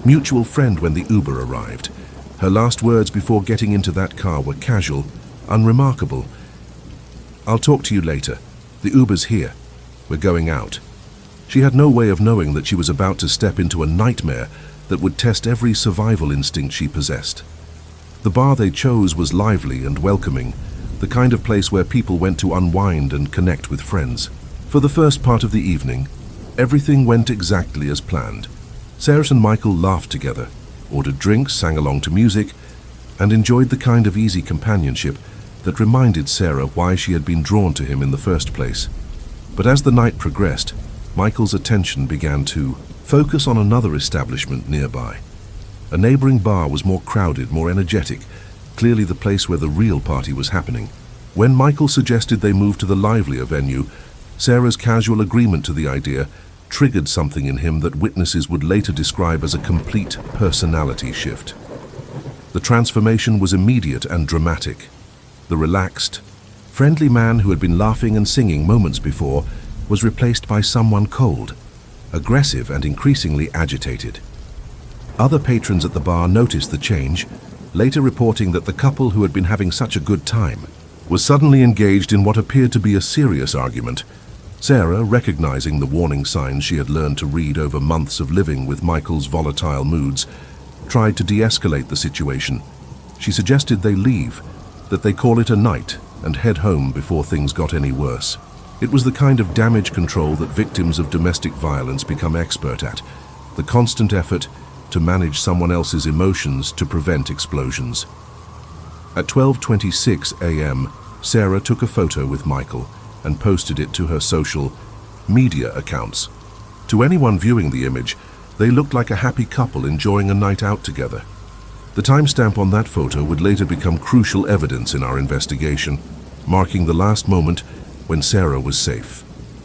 mutual friend when the Uber arrived. Her last words before getting into that car were casual, unremarkable. "I'll talk to you later. The Uber's here. We're going out." She had no way of knowing that she was about to step into a nightmare that would test every survival instinct she possessed. The bar they chose was lively and welcoming, the kind of place where people went to unwind and connect with friends. For the first part of the evening, everything went exactly as planned. Sarah and Michael laughed together, ordered drinks, sang along to music, and enjoyed the kind of easy companionship that reminded Sarah why she had been drawn to him in the first place. But as the night progressed, Michael's attention began to focus on another establishment nearby. A neighboring bar was more crowded, more energetic, clearly the place where the real party was happening. When Michael suggested they move to the livelier venue, Sarah's casual agreement to the idea triggered something in him that witnesses would later describe as a complete personality shift. The transformation was immediate and dramatic. The relaxed, friendly man who had been laughing and singing moments before was replaced by someone cold, aggressive and increasingly agitated. Other patrons at the bar noticed the change, later reporting that the couple who had been having such a good time was suddenly engaged in what appeared to be a serious argument. Sarah, recognizing the warning signs she had learned to read over months of living with Michael's volatile moods, tried to de-escalate the situation. She suggested they leave, that they call it a night and head home before things got any worse. It was the kind of damage control that victims of domestic violence become expert at, the constant effort to manage someone else's emotions to prevent explosions. At 12:26 a.m., Sarah took a photo with Michael and posted it to her social media accounts. To anyone viewing the image, they looked like a happy couple enjoying a night out together. The timestamp on that photo would later become crucial evidence in our investigation, marking the last moment when Sarah was safe,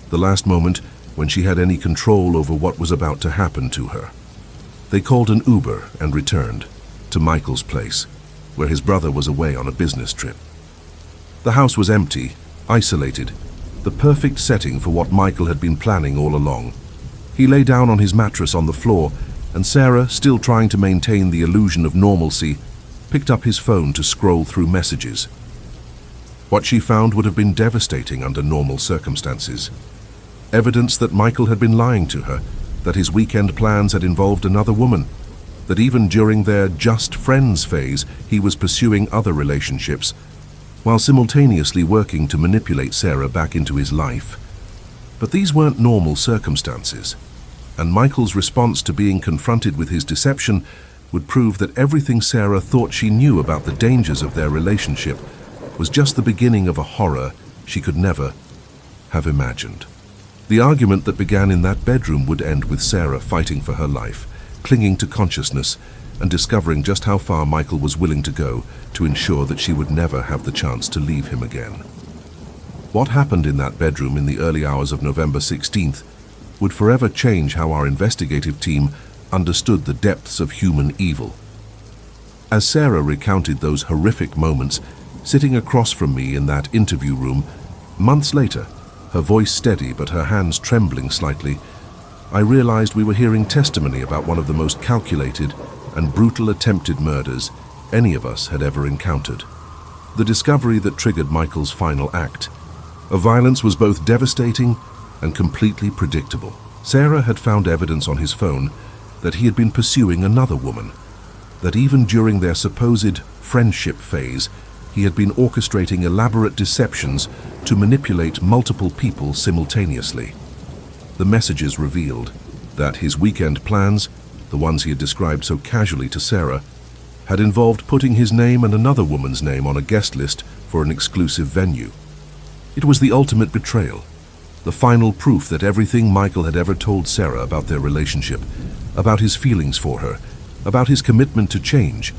the last moment when she had any control over what was about to happen to her. They called an Uber and returned to Michael's place, where his brother was away on a business trip. The house was empty, isolated, the perfect setting for what Michael had been planning all along. He lay down on his mattress on the floor, and Sarah, still trying to maintain the illusion of normalcy, picked up his phone to scroll through messages. What she found would have been devastating under normal circumstances. Evidence that Michael had been lying to her, that his weekend plans had involved another woman, that even during their just friends phase he was pursuing other relationships, while simultaneously working to manipulate Sarah back into his life. But these weren't normal circumstances, and Michael's response to being confronted with his deception would prove that everything Sarah thought she knew about the dangers of their relationship was just the beginning of a horror she could never have imagined. The argument that began in that bedroom would end with Sarah fighting for her life, clinging to consciousness, and discovering just how far Michael was willing to go to ensure that she would never have the chance to leave him again. What happened in that bedroom in the early hours of November 16th would forever change how our investigative team understood the depths of human evil. As Sarah recounted those horrific moments, sitting across from me in that interview room, months later, her voice steady but her hands trembling slightly, I realized we were hearing testimony about one of the most calculated and brutal attempted murders any of us had ever encountered. The discovery that triggered Michael's final act of violence was both devastating and completely predictable. Sarah had found evidence on his phone that he had been pursuing another woman, that even during their supposed friendship phase, he had been orchestrating elaborate deceptions to manipulate multiple people simultaneously. The messages revealed that his weekend plans, the ones he had described so casually to Sarah, had involved putting his name and another woman's name on a guest list for an exclusive venue. It was the ultimate betrayal, the final proof that everything Michael had ever told Sarah about their relationship, about his feelings for her, about his commitment to change,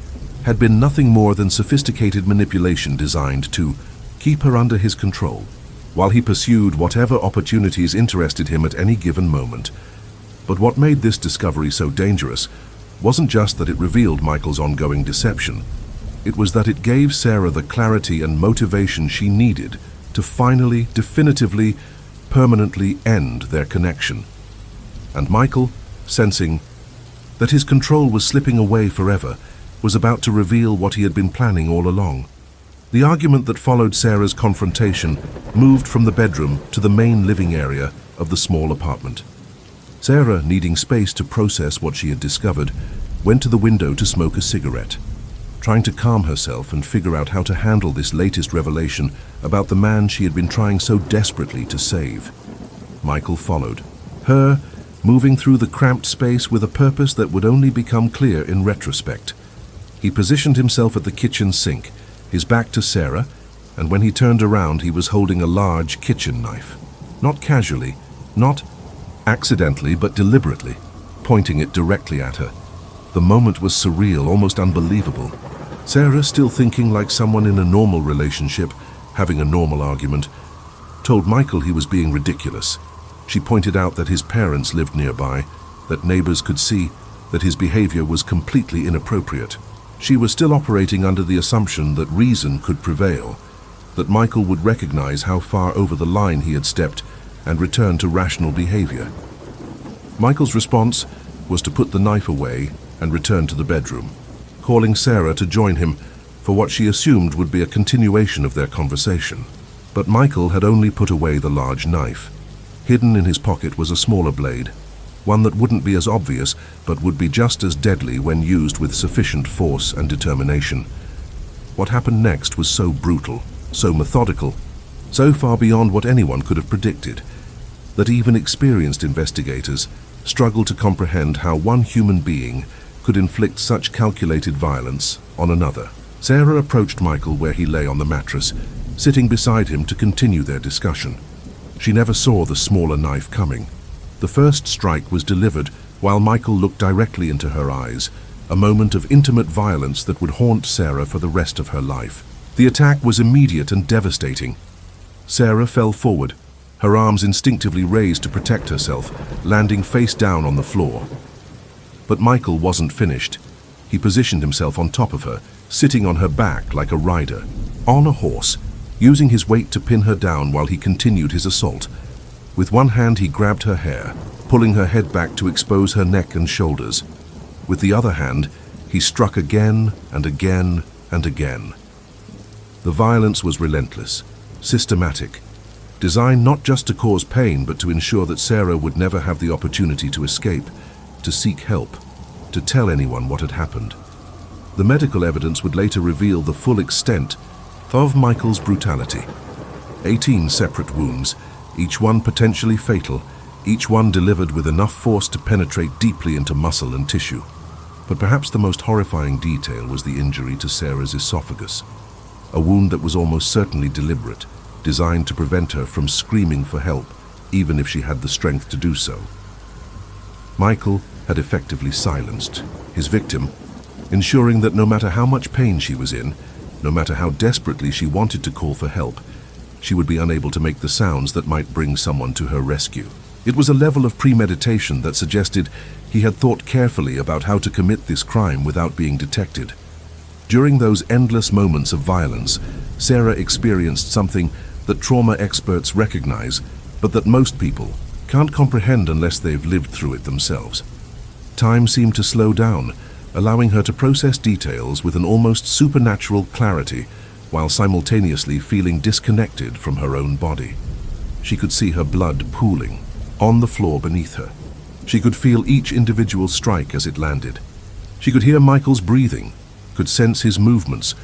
had been nothing more than sophisticated manipulation designed to keep her under his control, while he pursued whatever opportunities interested him at any given moment. But what made this discovery so dangerous wasn't just that it revealed Michael's ongoing deception. It was that it gave Sarah the clarity and motivation she needed to finally, definitively, permanently end their connection. And Michael, sensing that his control was slipping away forever, was about to reveal what he had been planning all along. The argument that followed Sarah's confrontation moved from the bedroom to the main living area of the small apartment. Sarah, needing space to process what she had discovered, went to the window to smoke a cigarette, trying to calm herself and figure out how to handle this latest revelation about the man she had been trying so desperately to save. Michael followed, her moving through the cramped space with a purpose that would only become clear in retrospect. He positioned himself at the kitchen sink, his back to Sarah, and when he turned around he was holding a large kitchen knife. Not casually, not accidentally, but deliberately, pointing it directly at her. The moment was surreal, almost unbelievable. Sarah, still thinking like someone in a normal relationship, having a normal argument, told Michael he was being ridiculous. She pointed out that his parents lived nearby, that neighbors could see, that his behavior was completely inappropriate. She was still operating under the assumption that reason could prevail, that Michael would recognize how far over the line he had stepped and return to rational behavior. Michael's response was to put the knife away and return to the bedroom, calling Sarah to join him for what she assumed would be a continuation of their conversation. But Michael had only put away the large knife. Hidden in his pocket was a smaller blade, one that wouldn't be as obvious but would be just as deadly when used with sufficient force and determination. What happened next was so brutal, so methodical, so far beyond what anyone could have predicted, that even experienced investigators struggled to comprehend how one human being could inflict such calculated violence on another. Sarah approached Michael where he lay on the mattress, sitting beside him to continue their discussion. She never saw the smaller knife coming. The first strike was delivered while Michael looked directly into her eyes, a moment of intimate violence that would haunt Sarah for the rest of her life. The attack was immediate and devastating. Sarah fell forward, her arms instinctively raised to protect herself, landing face down on the floor. But Michael wasn't finished. He positioned himself on top of her, sitting on her back like a rider, on a horse, using his weight to pin her down while he continued his assault. With one hand he grabbed her hair, pulling her head back to expose her neck and shoulders. With the other hand, he struck again and again and again. The violence was relentless, systematic, designed not just to cause pain but to ensure that Sarah would never have the opportunity to escape, to seek help, to tell anyone what had happened. The medical evidence would later reveal the full extent of Michael's brutality. 18 separate wounds, each one potentially fatal, each one delivered with enough force to penetrate deeply into muscle and tissue. But perhaps the most horrifying detail was the injury to Sarah's esophagus, a wound that was almost certainly deliberate, designed to prevent her from screaming for help, even if she had the strength to do so. Michael had effectively silenced his victim, ensuring that no matter how much pain she was in, no matter how desperately she wanted to call for help, she would be unable to make the sounds that might bring someone to her rescue. It was a level of premeditation that suggested he had thought carefully about how to commit this crime without being detected. During those endless moments of violence, Sarah experienced something that trauma experts recognize, but that most people can't comprehend unless they've lived through it themselves. Time seemed to slow down, allowing her to process details with an almost supernatural clarity while simultaneously feeling disconnected from her own body. She could see her blood pooling on the floor beneath her. She could feel each individual strike as it landed. She could hear Michael's breathing, could sense his movements,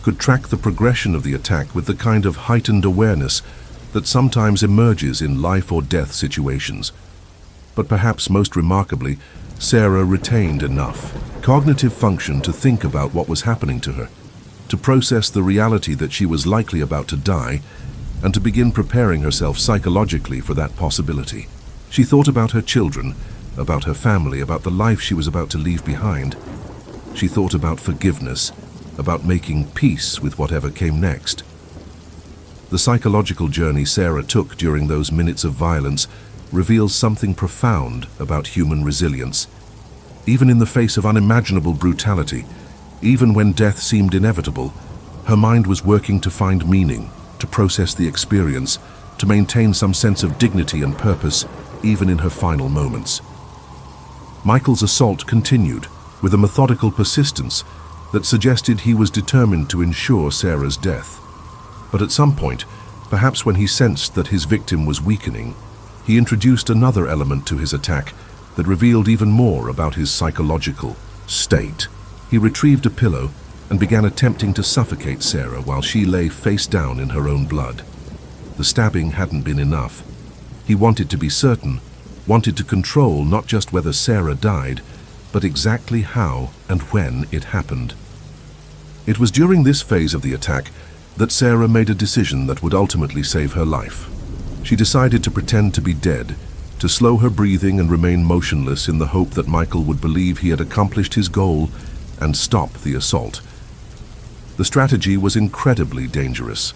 could track the progression of the attack with the kind of heightened awareness that sometimes emerges in life or death situations. But perhaps most remarkably, Sarah retained enough cognitive function to think about what was happening to her, to process the reality that she was likely about to die, and to begin preparing herself psychologically for that possibility. She thought about her children, about her family, about the life she was about to leave behind. She thought about forgiveness, about making peace with whatever came next. The psychological journey Sarah took during those minutes of violence reveals something profound about human resilience. Even in the face of unimaginable brutality, even when death seemed inevitable, her mind was working to find meaning, to process the experience, to maintain some sense of dignity and purpose, even in her final moments. Michael's assault continued with a methodical persistence that suggested he was determined to ensure Sarah's death. But at some point, perhaps when he sensed that his victim was weakening, he introduced another element to his attack that revealed even more about his psychological state. He retrieved a pillow and began attempting to suffocate Sarah while she lay face down in her own blood. The stabbing hadn't been enough. He wanted to be certain, wanted to control not just whether Sarah died, but exactly how and when it happened. It was during this phase of the attack that Sarah made a decision that would ultimately save her life. She decided to pretend to be dead, to slow her breathing and remain motionless in the hope that Michael would believe he had accomplished his goal and stop the assault. The strategy was incredibly dangerous.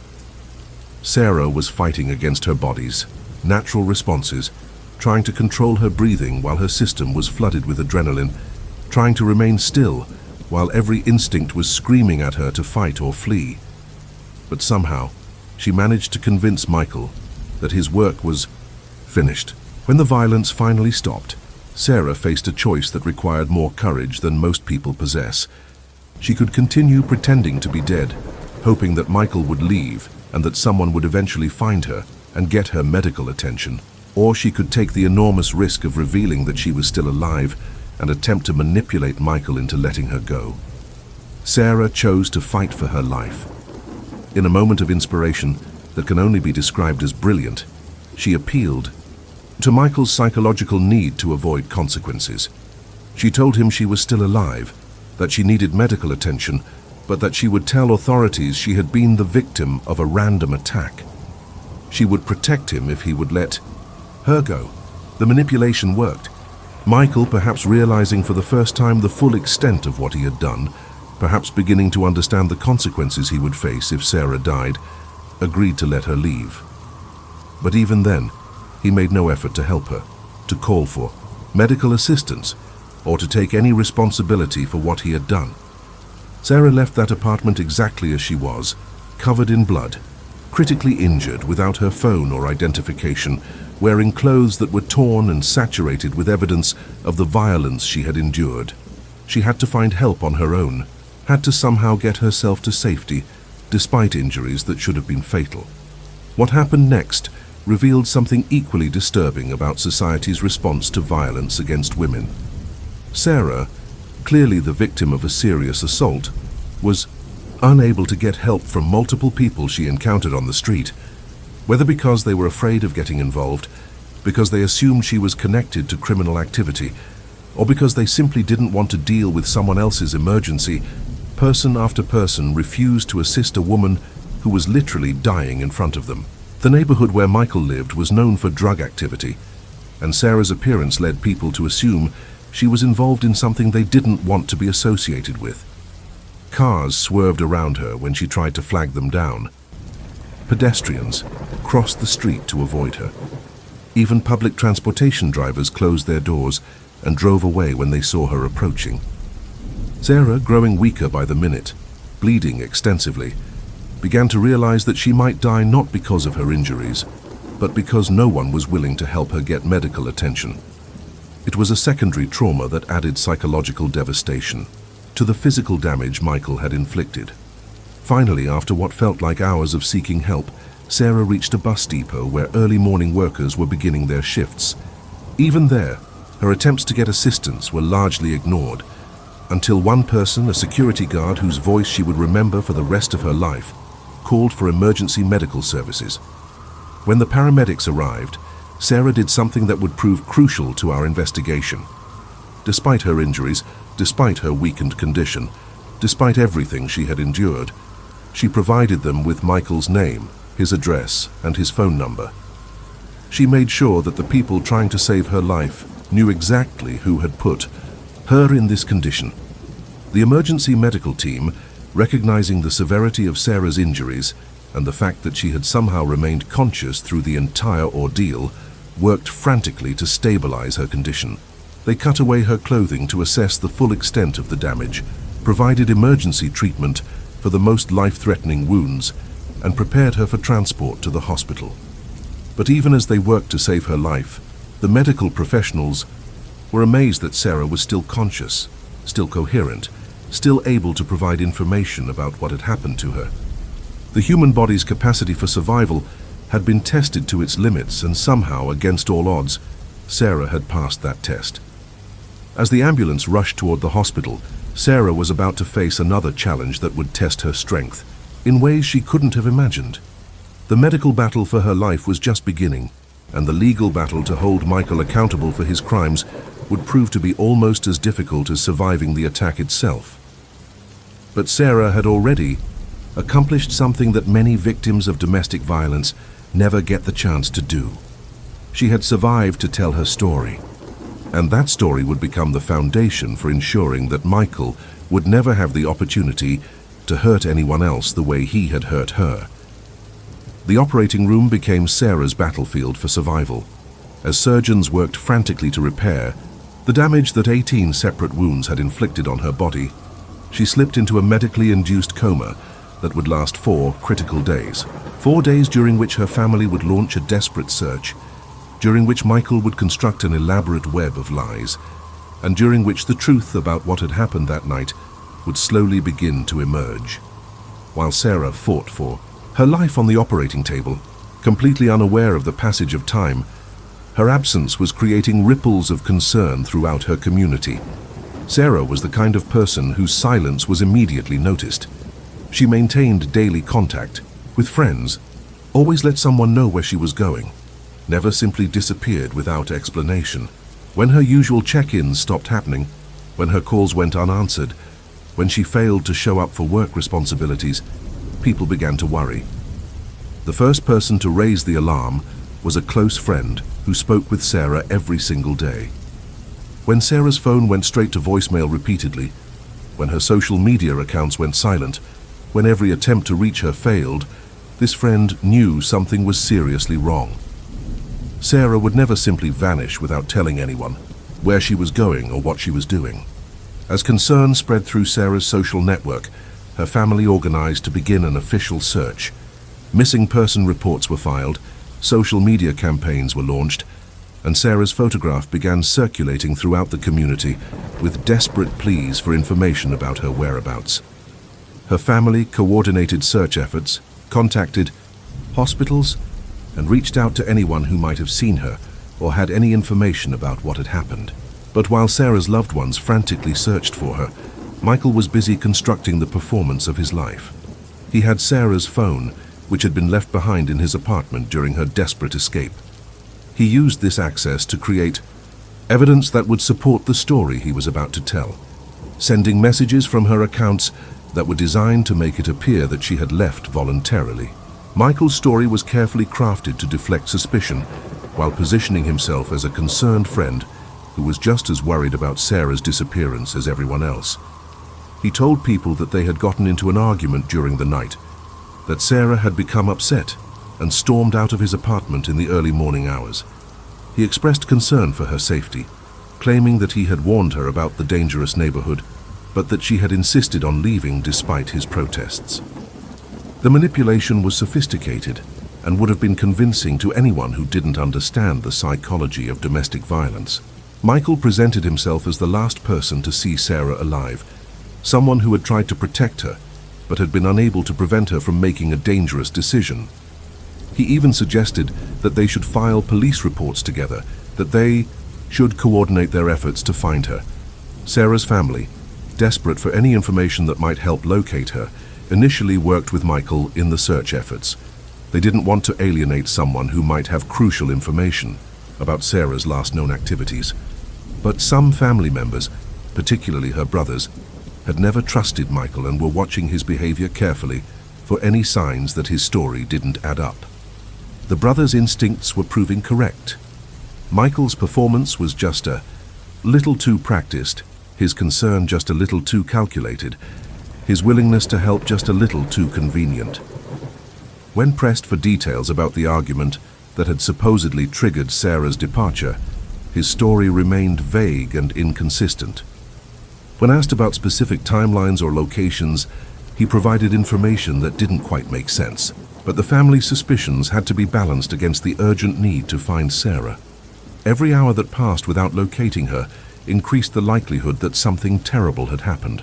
Sarah was fighting against her body's natural responses, trying to control her breathing while her system was flooded with adrenaline, trying to remain still while every instinct was screaming at her to fight or flee. But somehow, she managed to convince Michael that his work was finished. When the violence finally stopped, Sarah faced a choice that required more courage than most people possess. She could continue pretending to be dead, hoping that Michael would leave and that someone would eventually find her and get her medical attention. Or she could take the enormous risk of revealing that she was still alive and attempt to manipulate Michael into letting her go. Sarah chose to fight for her life. In a moment of inspiration that can only be described as brilliant, she appealed to Michael's psychological need to avoid consequences. She told him she was still alive, that she needed medical attention, but that she would tell authorities she had been the victim of a random attack. She would protect him if he would let her go. The manipulation worked. Michael, perhaps realizing for the first time the full extent of what he had done, perhaps beginning to understand the consequences he would face if Sarah died, agreed to let her leave. But even then, he made no effort to help her, to call for medical assistance, or to take any responsibility for what he had done. Sarah left that apartment exactly as she was, covered in blood, critically injured without her phone or identification, wearing clothes that were torn and saturated with evidence of the violence she had endured. She had to find help on her own, had to somehow get herself to safety, despite injuries that should have been fatal. What happened next revealed something equally disturbing about society's response to violence against women. Sarah, clearly the victim of a serious assault, was unable to get help from multiple people she encountered on the street, whether because they were afraid of getting involved, because they assumed she was connected to criminal activity, or because they simply didn't want to deal with someone else's emergency. Person after person refused to assist a woman who was literally dying in front of them. The neighborhood where Michael lived was known for drug activity, and Sarah's appearance led people to assume she was involved in something they didn't want to be associated with. Cars swerved around her when she tried to flag them down. Pedestrians crossed the street to avoid her. Even public transportation drivers closed their doors and drove away when they saw her approaching. Sarah, growing weaker by the minute, bleeding extensively, began to realize that she might die not because of her injuries, but because no one was willing to help her get medical attention. It was a secondary trauma that added psychological devastation to the physical damage Michael had inflicted. Finally, after what felt like hours of seeking help, Sarah reached a bus depot where early morning workers were beginning their shifts. Even there, her attempts to get assistance were largely ignored, until one person, a security guard whose voice she would remember for the rest of her life, called for emergency medical services. When the paramedics arrived, Sarah did something that would prove crucial to our investigation. Despite her injuries, despite her weakened condition, despite everything she had endured, she provided them with Michael's name, his address, and his phone number. She made sure that the people trying to save her life knew exactly who had put her in this condition. The emergency medical team, recognizing the severity of Sarah's injuries and the fact that she had somehow remained conscious through the entire ordeal, worked frantically to stabilize her condition. They cut away her clothing to assess the full extent of the damage, provided emergency treatment for the most life-threatening wounds, and prepared her for transport to the hospital. But even as they worked to save her life, the medical professionals were amazed that Sarah was still conscious, still coherent, still able to provide information about what had happened to her. The human body's capacity for survival had been tested to its limits, and somehow, against all odds, Sarah had passed that test. As the ambulance rushed toward the hospital, Sarah was about to face another challenge that would test her strength, in ways she couldn't have imagined. The medical battle for her life was just beginning, and the legal battle to hold Michael accountable for his crimes would prove to be almost as difficult as surviving the attack itself. But Sarah had already accomplished something that many victims of domestic violence never get the chance to do. She had survived to tell her story, and that story would become the foundation for ensuring that Michael would never have the opportunity to hurt anyone else the way he had hurt her. The operating room became Sarah's battlefield for survival. As surgeons worked frantically to repair the damage that 18 separate wounds had inflicted on her body, she slipped into a medically induced coma that would last 4 critical days. 4 days during which her family would launch a desperate search, during which Michael would construct an elaborate web of lies, and during which the truth about what had happened that night would slowly begin to emerge. While Sarah fought for her life on the operating table, completely unaware of the passage of time, her absence was creating ripples of concern throughout her community. Sarah was the kind of person whose silence was immediately noticed. She maintained daily contact with friends, always let someone know where she was going, never simply disappeared without explanation. When her usual check-ins stopped happening, when her calls went unanswered, when she failed to show up for work responsibilities, people began to worry. The first person to raise the alarm was a close friend who spoke with Sarah every single day. When Sarah's phone went straight to voicemail repeatedly, when her social media accounts went silent, when every attempt to reach her failed, this friend knew something was seriously wrong. Sarah would never simply vanish without telling anyone where she was going or what she was doing. As concern spread through Sarah's social network, her family organized to begin an official search. Missing person reports were filed, social media campaigns were launched, and Sarah's photograph began circulating throughout the community with desperate pleas for information about her whereabouts. Her family coordinated search efforts, contacted hospitals, and reached out to anyone who might have seen her or had any information about what had happened. But while Sarah's loved ones frantically searched for her, Michael was busy constructing the performance of his life. He had Sarah's phone, which had been left behind in his apartment during her desperate escape. He used this access to create evidence that would support the story he was about to tell, sending messages from her accounts that were designed to make it appear that she had left voluntarily. Michael's story was carefully crafted to deflect suspicion while positioning himself as a concerned friend who was just as worried about Sarah's disappearance as everyone else. He told people that they had gotten into an argument during the night, that Sarah had become upset and stormed out of his apartment in the early morning hours. He expressed concern for her safety, claiming that he had warned her about the dangerous neighborhood, but that she had insisted on leaving despite his protests. The manipulation was sophisticated and would have been convincing to anyone who didn't understand the psychology of domestic violence. Michael presented himself as the last person to see Sarah alive, someone who had tried to protect her, but had been unable to prevent her from making a dangerous decision. He even suggested that they should file police reports together, that they should coordinate their efforts to find her. Sarah's family, desperate for any information that might help locate her, initially worked with Michael in the search efforts. They didn't want to alienate someone who might have crucial information about Sarah's last known activities. But some family members, particularly her brothers, had never trusted Michael and were watching his behavior carefully for any signs that his story didn't add up. The brothers' instincts were proving correct. Michael's performance was just a little too practiced, his concern just a little too calculated, his willingness to help just a little too convenient. When pressed for details about the argument that had supposedly triggered Sarah's departure, his story remained vague and inconsistent. When asked about specific timelines or locations, he provided information that didn't quite make sense, but the family's suspicions had to be balanced against the urgent need to find Sarah. Every hour that passed without locating her increased the likelihood that something terrible had happened.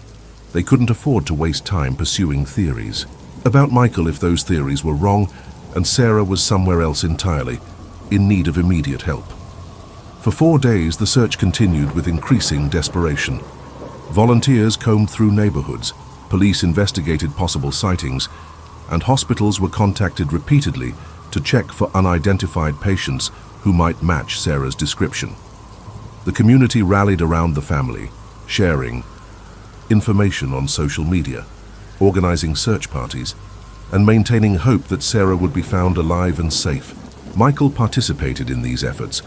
They couldn't afford to waste time pursuing theories about Michael if those theories were wrong and Sarah was somewhere else entirely, in need of immediate help. For 4 days, the search continued with increasing desperation. Volunteers combed through neighborhoods, police investigated possible sightings, and hospitals were contacted repeatedly to check for unidentified patients who might match Sarah's description. The community rallied around the family, sharing information on social media, organizing search parties, and maintaining hope that Sarah would be found alive and safe. Michael participated in these efforts,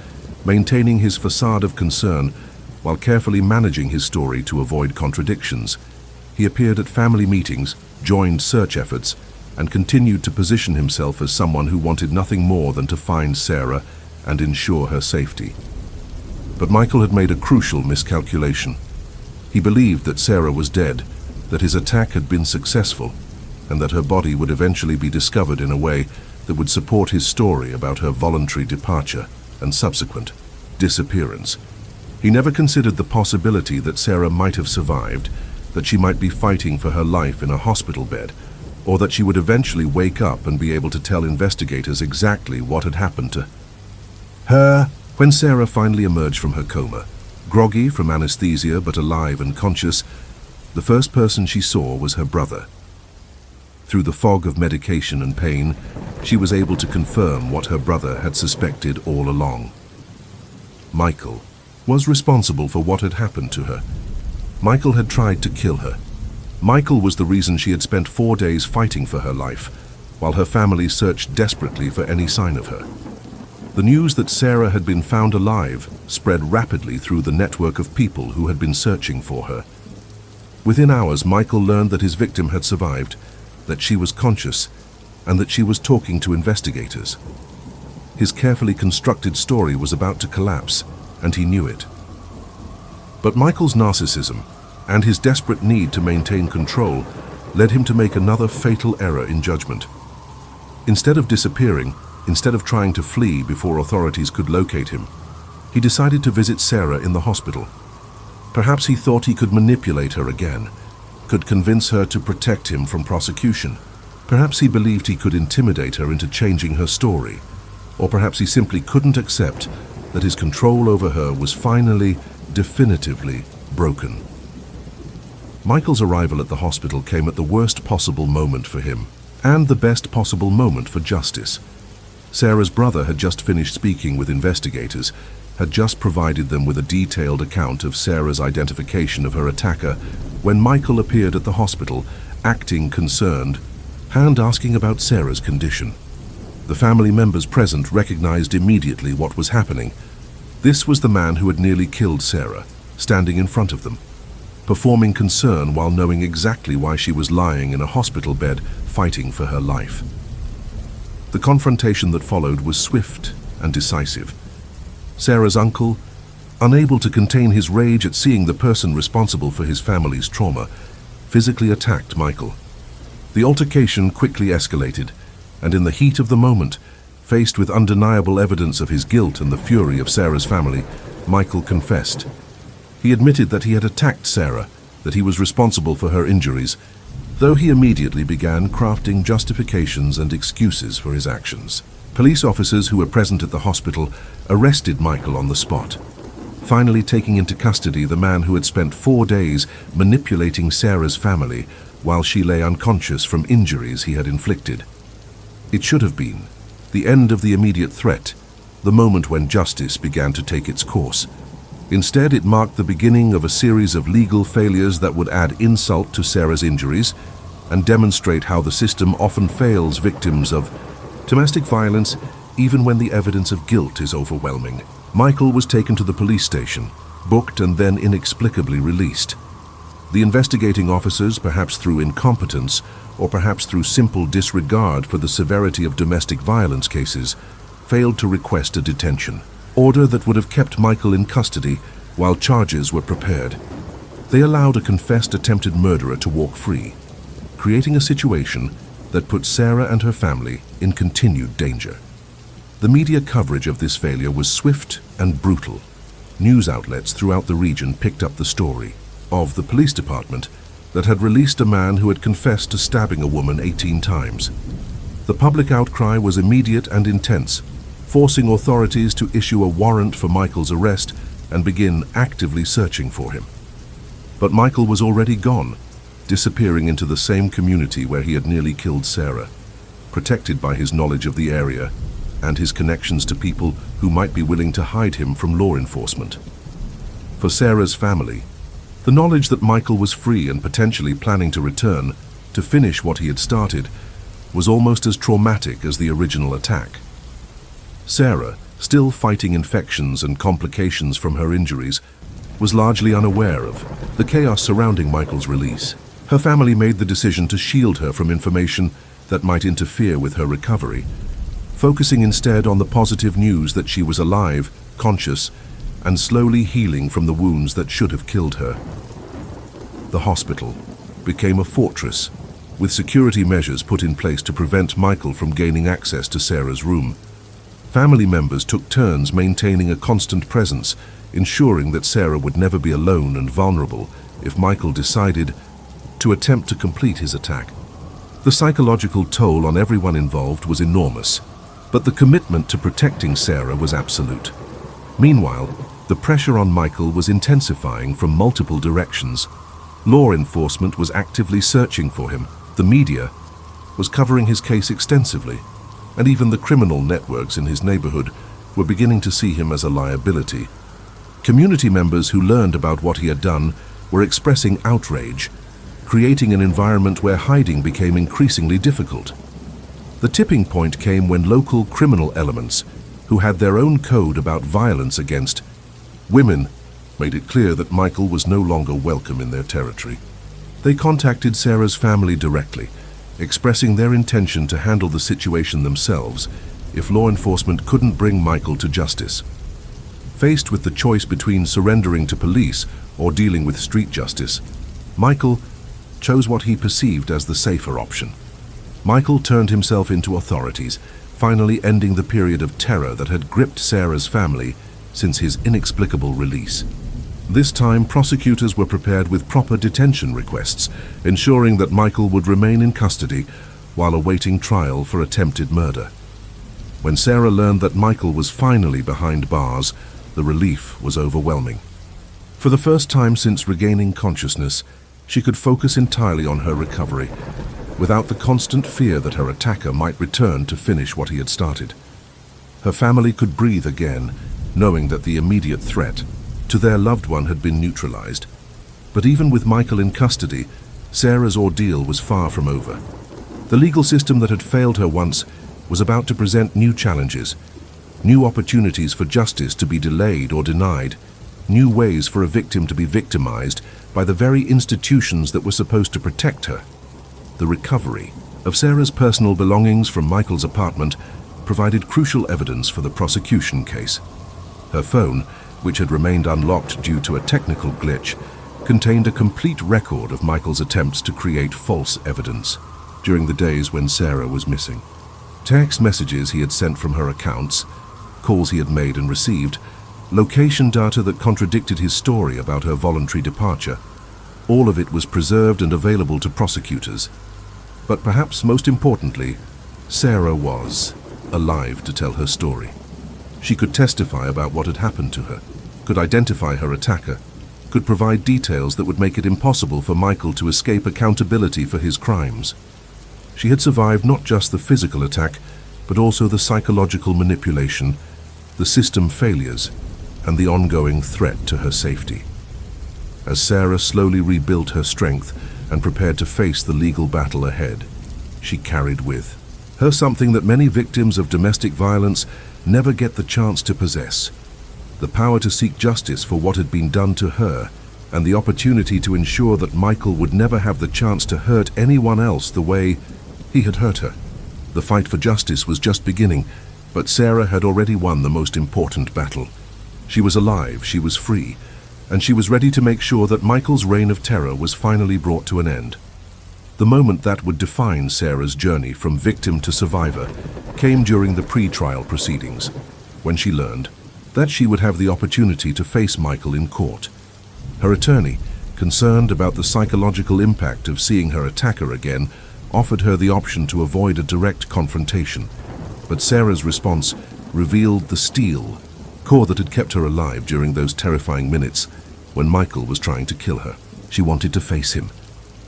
maintaining his facade of concern while carefully managing his story to avoid contradictions. He appeared at family meetings, joined search efforts, and continued to position himself as someone who wanted nothing more than to find Sarah and ensure her safety. But Michael had made a crucial miscalculation. He believed that Sarah was dead, that his attack had been successful, and that her body would eventually be discovered in a way that would support his story about her voluntary departure and subsequent disappearance. He never considered the possibility that Sarah might have survived, that she might be fighting for her life in a hospital bed, or that she would eventually wake up and be able to tell investigators exactly what had happened to her. When Sarah finally emerged from her coma, groggy from anesthesia but alive and conscious, the first person she saw was her brother. Through the fog of medication and pain, she was able to confirm what her brother had suspected all along. Michael was responsible for what had happened to her. Michael had tried to kill her. Michael was the reason she had spent 4 days fighting for her life, while her family searched desperately for any sign of her. The news that Sarah had been found alive spread rapidly through the network of people who had been searching for her. Within hours, Michael learned that his victim had survived, that she was conscious, and that she was talking to investigators. His carefully constructed story was about to collapse, and he knew it. But Michael's narcissism and his desperate need to maintain control led him to make another fatal error in judgment. Instead of disappearing, instead of trying to flee before authorities could locate him, he decided to visit Sarah in the hospital. Perhaps he thought he could manipulate her again, could convince her to protect him from prosecution. Perhaps he believed he could intimidate her into changing her story, or perhaps he simply couldn't accept that his control over her was finally, definitively broken. Michael's arrival at the hospital came at the worst possible moment for him, and the best possible moment for justice. Sarah's brother had just finished speaking with investigators, had just provided them with a detailed account of Sarah's identification of her attacker, when Michael appeared at the hospital, acting concerned, and asking about Sarah's condition. The family members present recognized immediately what was happening. This was the man who had nearly killed Sarah, standing in front of them, performing concern while knowing exactly why she was lying in a hospital bed fighting for her life. The confrontation that followed was swift and decisive. Sarah's uncle, unable to contain his rage at seeing the person responsible for his family's trauma, physically attacked Michael. The altercation quickly escalated, and in the heat of the moment, faced with undeniable evidence of his guilt and the fury of Sarah's family, Michael confessed. He admitted that he had attacked Sarah, that he was responsible for her injuries, though he immediately began crafting justifications and excuses for his actions. Police officers who were present at the hospital arrested Michael on the spot, finally taking into custody the man who had spent 4 days manipulating Sarah's family while she lay unconscious from injuries he had inflicted. It should have been the end of the immediate threat, the moment when justice began to take its course. Instead, it marked the beginning of a series of legal failures that would add insult to Sarah's injuries and demonstrate how the system often fails victims of domestic violence even when the evidence of guilt is overwhelming. Michael was taken to the police station, booked and then inexplicably released. The investigating officers, perhaps through incompetence or perhaps through simple disregard for the severity of domestic violence cases, failed to request a detention order that would have kept Michael in custody while charges were prepared. They allowed a confessed attempted murderer to walk free, creating a situation that put Sarah and her family in continued danger. The media coverage of this failure was swift and brutal. News outlets throughout the region picked up the story of the police department that had released a man who had confessed to stabbing a woman 18 times. The public outcry was immediate and intense, forcing authorities to issue a warrant for Michael's arrest and begin actively searching for him. But Michael was already gone, disappearing into the same community where he had nearly killed Sarah, protected by his knowledge of the area and his connections to people who might be willing to hide him from law enforcement. For Sarah's family, the knowledge that Michael was free and potentially planning to return to finish what he had started was almost as traumatic as the original attack. Sarah, still fighting infections and complications from her injuries, was largely unaware of the chaos surrounding Michael's release. Her family made the decision to shield her from information that might interfere with her recovery, focusing instead on the positive news that she was alive, conscious, and slowly healing from the wounds that should have killed her. The hospital became a fortress, with security measures put in place to prevent Michael from gaining access to Sarah's room. Family members took turns maintaining a constant presence, ensuring that Sarah would never be alone and vulnerable if Michael decided to attempt to complete his attack. The psychological toll on everyone involved was enormous, but the commitment to protecting Sarah was absolute. Meanwhile, the pressure on Michael was intensifying from multiple directions. Law enforcement was actively searching for him. The media was covering his case extensively, and even the criminal networks in his neighborhood were beginning to see him as a liability. Community members who learned about what he had done were expressing outrage, creating an environment where hiding became increasingly difficult. The tipping point came when local criminal elements, who had their own code about violence against women, made it clear that Michael was no longer welcome in their territory. They contacted Sarah's family directly, expressing their intention to handle the situation themselves if law enforcement couldn't bring Michael to justice. Faced with the choice between surrendering to police or dealing with street justice, Michael chose what he perceived as the safer option. Michael turned himself into authorities, finally ending the period of terror that had gripped Sarah's family since his inexplicable release. This time, prosecutors were prepared with proper detention requests, ensuring that Michael would remain in custody while awaiting trial for attempted murder. When Sarah learned that Michael was finally behind bars, the relief was overwhelming. For the first time since regaining consciousness, she could focus entirely on her recovery, without the constant fear that her attacker might return to finish what he had started. Her family could breathe again, knowing that the immediate threat to their loved one had been neutralized. But even with Michael in custody, Sarah's ordeal was far from over. The legal system that had failed her once was about to present new challenges, new opportunities for justice to be delayed or denied, new ways for a victim to be victimized by the very institutions that were supposed to protect her. The recovery of Sarah's personal belongings from Michael's apartment provided crucial evidence for the prosecution case. Her phone, which had remained unlocked due to a technical glitch, contained a complete record of Michael's attempts to create false evidence during the days when Sarah was missing. Text messages he had sent from her accounts, calls he had made and received, location data that contradicted his story about her voluntary departure. All of it was preserved and available to prosecutors. But perhaps most importantly, Sarah was alive to tell her story. She could testify about what had happened to her, could identify her attacker, could provide details that would make it impossible for Michael to escape accountability for his crimes. She had survived not just the physical attack, but also the psychological manipulation, the system failures, and the ongoing threat to her safety. As Sarah slowly rebuilt her strength and prepared to face the legal battle ahead, she carried with her something that many victims of domestic violence never get the chance to possess: the power to seek justice for what had been done to her, and the opportunity to ensure that Michael would never have the chance to hurt anyone else the way he had hurt her. The fight for justice was just beginning, but Sarah had already won the most important battle. She was alive, she was free, and she was ready to make sure that Michael's reign of terror was finally brought to an end. The moment that would define Sarah's journey from victim to survivor came during the pre-trial proceedings, when she learned that she would have the opportunity to face Michael in court. Her attorney, concerned about the psychological impact of seeing her attacker again, offered her the option to avoid a direct confrontation, but Sarah's response revealed the steel core that had kept her alive during those terrifying minutes when Michael was trying to kill her. She wanted to face him.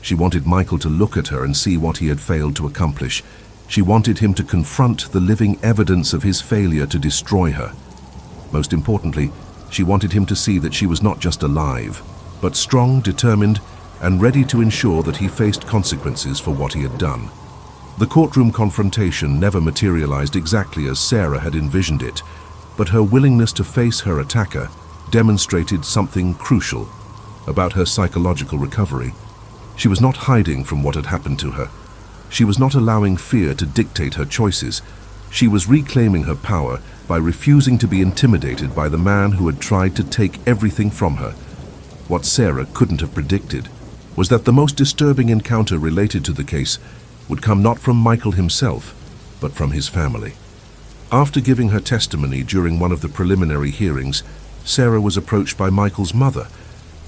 She wanted Michael to look at her and see what he had failed to accomplish. She wanted him to confront the living evidence of his failure to destroy her. Most importantly, she wanted him to see that she was not just alive, but strong, determined, and ready to ensure that he faced consequences for what he had done. The courtroom confrontation never materialized exactly as Sarah had envisioned it, but her willingness to face her attacker demonstrated something crucial about her psychological recovery. She was not hiding from what had happened to her. She was not allowing fear to dictate her choices. She was reclaiming her power by refusing to be intimidated by the man who had tried to take everything from her. What Sarah couldn't have predicted was that the most disturbing encounter related to the case would come not from Michael himself, but from his family. After giving her testimony during one of the preliminary hearings, Sarah was approached by Michael's mother,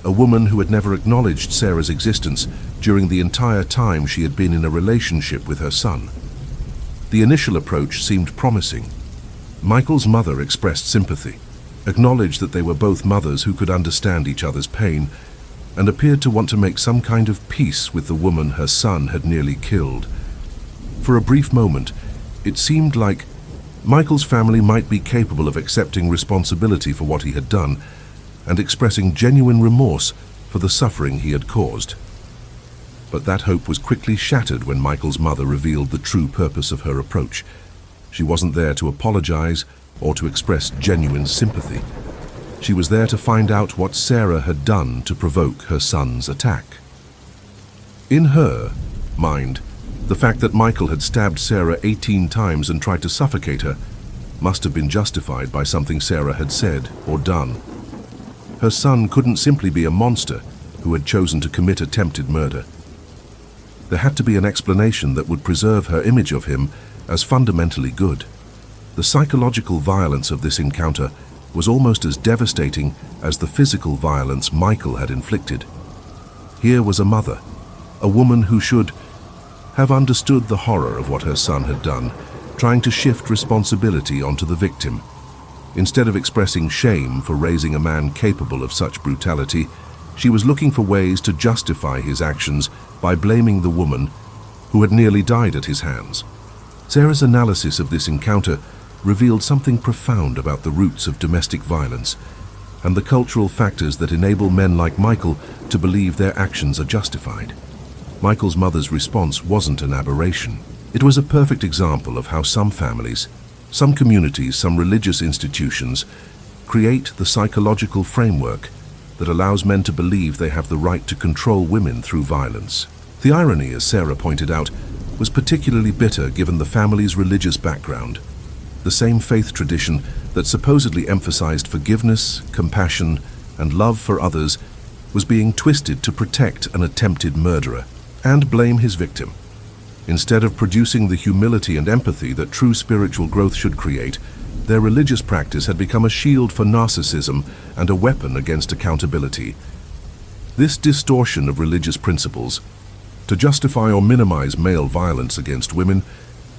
a woman who had never acknowledged Sarah's existence during the entire time she had been in a relationship with her son. The initial approach seemed promising. Michael's mother expressed sympathy, acknowledged that they were both mothers who could understand each other's pain, and appeared to want to make some kind of peace with the woman her son had nearly killed. For a brief moment, it seemed like Michael's family might be capable of accepting responsibility for what he had done and expressing genuine remorse for the suffering he had caused. But that hope was quickly shattered when Michael's mother revealed the true purpose of her approach. She wasn't there to apologize or to express genuine sympathy. She was there to find out what Sarah had done to provoke her son's attack. In her mind, the fact that Michael had stabbed Sarah 18 times and tried to suffocate her must have been justified by something Sarah had said or done. Her son couldn't simply be a monster who had chosen to commit attempted murder. There had to be an explanation that would preserve her image of him as fundamentally good. The psychological violence of this encounter was almost as devastating as the physical violence Michael had inflicted. Here was a mother, a woman who should have understood the horror of what her son had done, trying to shift responsibility onto the victim. Instead of expressing shame for raising a man capable of such brutality, she was looking for ways to justify his actions by blaming the woman who had nearly died at his hands. Sarah's analysis of this encounter revealed something profound about the roots of domestic violence and the cultural factors that enable men like Michael to believe their actions are justified. Michael's mother's response wasn't an aberration. It was a perfect example of how some families, some communities, some religious institutions create the psychological framework that allows men to believe they have the right to control women through violence. The irony, as Sarah pointed out, was particularly bitter given the family's religious background. The same faith tradition that supposedly emphasized forgiveness, compassion, and love for others was being twisted to protect an attempted murderer and blame his victim. Instead of producing the humility and empathy that true spiritual growth should create, their religious practice had become a shield for narcissism and a weapon against accountability. This distortion of religious principles, to justify or minimize male violence against women,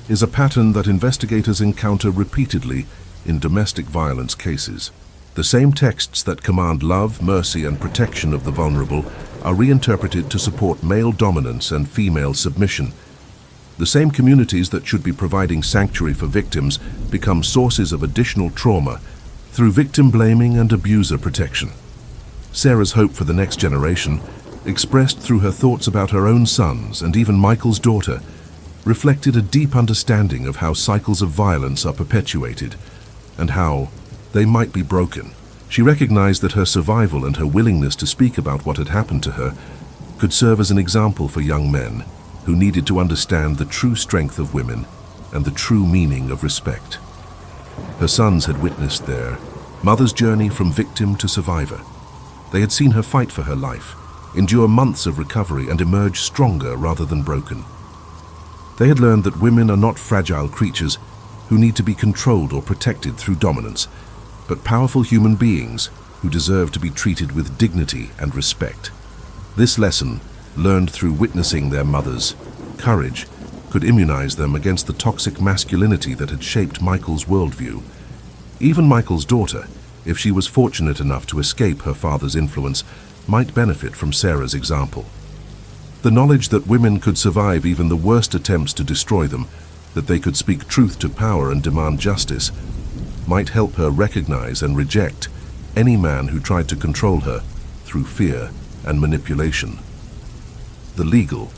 is a pattern that investigators encounter repeatedly in domestic violence cases. The same texts that command love, mercy, and protection of the vulnerable are reinterpreted to support male dominance and female submission. The same communities that should be providing sanctuary for victims become sources of additional trauma through victim blaming and abuser protection. Sarah's hope for the next generation, expressed through her thoughts about her own sons and even Michael's daughter, reflected a deep understanding of how cycles of violence are perpetuated and how they might be broken. She recognized that her survival and her willingness to speak about what had happened to her could serve as an example for young men who needed to understand the true strength of women and the true meaning of respect. Her sons had witnessed their mother's journey from victim to survivor. They had seen her fight for her life, endure months of recovery, and emerge stronger rather than broken. They had learned that women are not fragile creatures who need to be controlled or protected through dominance, but powerful human beings who deserve to be treated with dignity and respect. This lesson, learned through witnessing their mother's courage, could immunize them against the toxic masculinity that had shaped Michael's worldview. Even Michael's daughter, if she was fortunate enough to escape her father's influence, might benefit from Sarah's example. The knowledge that women could survive even the worst attempts to destroy them, that they could speak truth to power and demand justice, might help her recognize and reject any man who tried to control her through fear and manipulation. The legal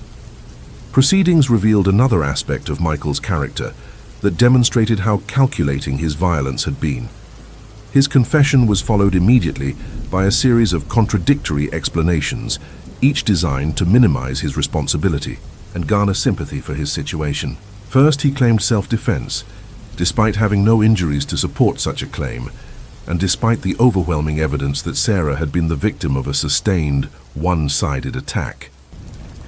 proceedings revealed another aspect of Michael's character that demonstrated how calculating his violence had been. His confession was followed immediately by a series of contradictory explanations, each designed to minimize his responsibility and garner sympathy for his situation. First, he claimed self-defense, despite having no injuries to support such a claim, and despite the overwhelming evidence that Sarah had been the victim of a sustained, one-sided attack.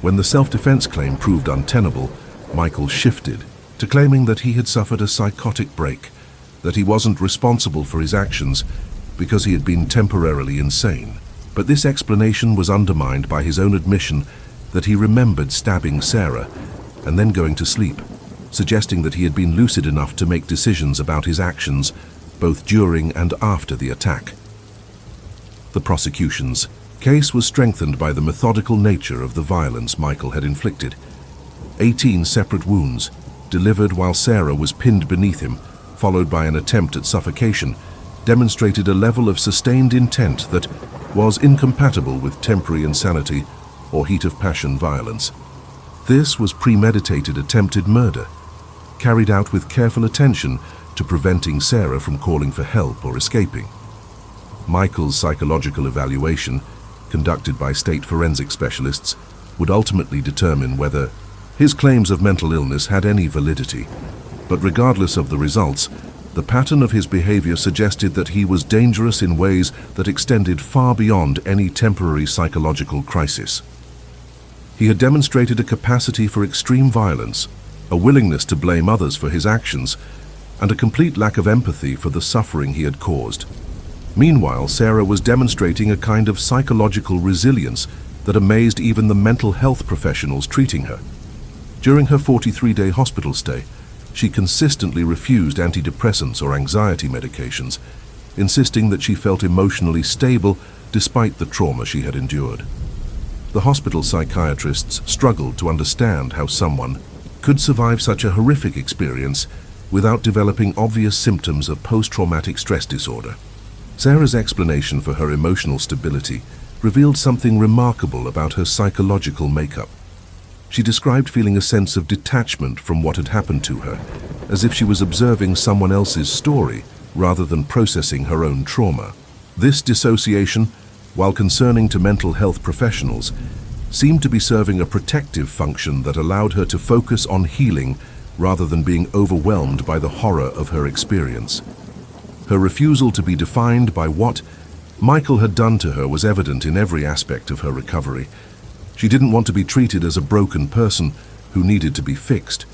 When the self-defense claim proved untenable, Michael shifted to claiming that he had suffered a psychotic break, that he wasn't responsible for his actions because he had been temporarily insane. But this explanation was undermined by his own admission that he remembered stabbing Sarah and then going to sleep, suggesting that he had been lucid enough to make decisions about his actions both during and after the attack. The prosecution's case was strengthened by the methodical nature of the violence Michael had inflicted. 18 separate wounds, delivered while Sarah was pinned beneath him, followed by an attempt at suffocation, demonstrated a level of sustained intent that was incompatible with temporary insanity or heat-of-passion violence. This was premeditated attempted murder, carried out with careful attention to preventing Sarah from calling for help or escaping. Michael's psychological evaluation, conducted by state forensic specialists, would ultimately determine whether his claims of mental illness had any validity. But regardless of the results, the pattern of his behavior suggested that he was dangerous in ways that extended far beyond any temporary psychological crisis. He had demonstrated a capacity for extreme violence, a willingness to blame others for his actions, and a complete lack of empathy for the suffering he had caused. Meanwhile, Sarah was demonstrating a kind of psychological resilience that amazed even the mental health professionals treating her. During her 43-day hospital stay, she consistently refused antidepressants or anxiety medications, insisting that she felt emotionally stable despite the trauma she had endured. The hospital psychiatrists struggled to understand how someone could survive such a horrific experience without developing obvious symptoms of post-traumatic stress disorder. Sarah's explanation for her emotional stability revealed something remarkable about her psychological makeup. She described feeling a sense of detachment from what had happened to her, as if she was observing someone else's story rather than processing her own trauma. This dissociation, while concerning to mental health professionals, seemed to be serving a protective function that allowed her to focus on healing rather than being overwhelmed by the horror of her experience. Her refusal to be defined by what Michael had done to her was evident in every aspect of her recovery. She didn't want to be treated as a broken person who needed to be fixed.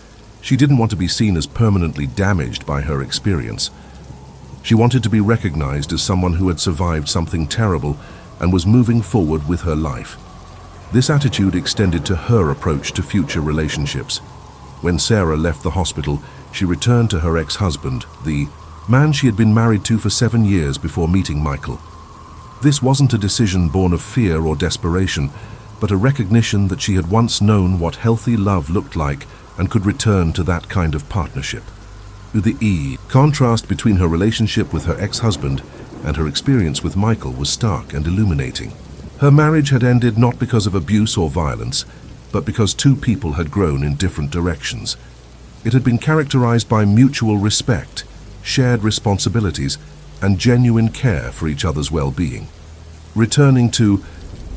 She didn't want to be seen as permanently damaged by her experience. She wanted to be recognized as someone who had survived something terrible and was moving forward with her life. This attitude extended to her approach to future relationships. When Sarah left the hospital, she returned to her ex-husband, the man she had been married to for 7 years before meeting Michael. This wasn't a decision born of fear or desperation, but a recognition that she had once known what healthy love looked like and could return to that kind of partnership. The contrast between her relationship with her ex-husband and her experience with Michael was stark and illuminating. Her marriage had ended not because of abuse or violence, but because two people had grown in different directions. It had been characterized by mutual respect, shared responsibilities, and genuine care for each other's well-being. Returning to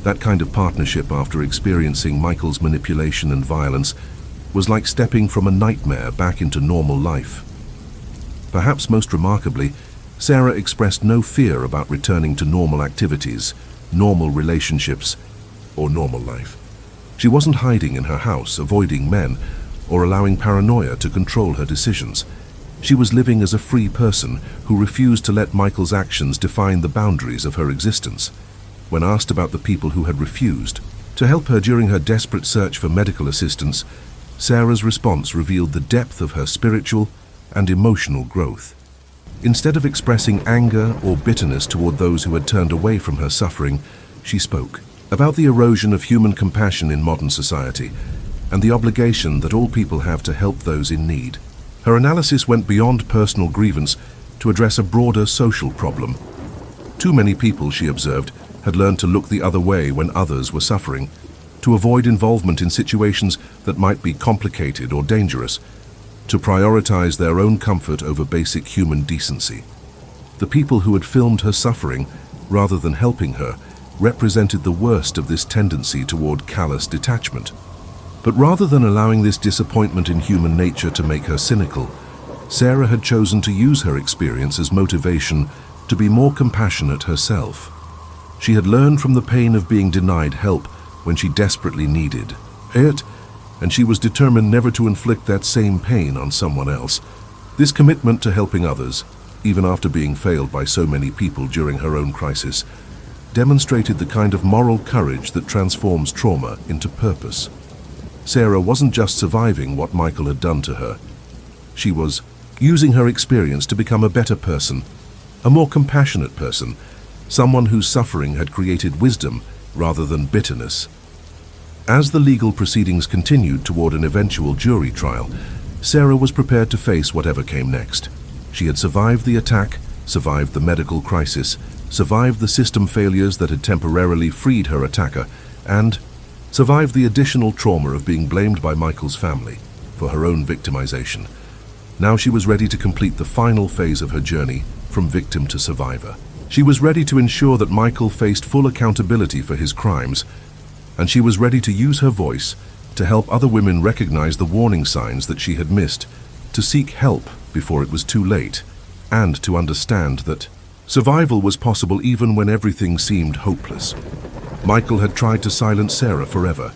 that kind of partnership after experiencing Michael's manipulation and violence was like stepping from a nightmare back into normal life. Perhaps most remarkably, Sarah expressed no fear about returning to normal activities, normal relationships, or normal life. She wasn't hiding in her house, avoiding men, or allowing paranoia to control her decisions. She was living as a free person who refused to let Michael's actions define the boundaries of her existence. When asked about the people who had refused to help her during her desperate search for medical assistance, Sarah's response revealed the depth of her spiritual and emotional growth. Instead of expressing anger or bitterness toward those who had turned away from her suffering, she spoke about the erosion of human compassion in modern society and the obligation that all people have to help those in need. Her analysis went beyond personal grievance to address a broader social problem. Too many people, she observed, had learned to look the other way when others were suffering, to avoid involvement in situations that might be complicated or dangerous, to prioritize their own comfort over basic human decency. The people who had filmed her suffering, rather than helping her, represented the worst of this tendency toward callous detachment. But rather than allowing this disappointment in human nature to make her cynical, Sarah had chosen to use her experience as motivation to be more compassionate herself. She had learned from the pain of being denied help when she desperately needed it, and she was determined never to inflict that same pain on someone else. This commitment to helping others, even after being failed by so many people during her own crisis, demonstrated the kind of moral courage that transforms trauma into purpose. Sarah wasn't just surviving what Michael had done to her. She was using her experience to become a better person, a more compassionate person, someone whose suffering had created wisdom rather than bitterness. As the legal proceedings continued toward an eventual jury trial, Sarah was prepared to face whatever came next. She had survived the attack, survived the medical crisis, survived the system failures that had temporarily freed her attacker, and survived the additional trauma of being blamed by Michael's family for her own victimization. Now she was ready to complete the final phase of her journey from victim to survivor. She was ready to ensure that Michael faced full accountability for his crimes, and she was ready to use her voice to help other women recognize the warning signs that she had missed, to seek help before it was too late, and to understand that survival was possible even when everything seemed hopeless. Michael had tried to silence Sarah forever.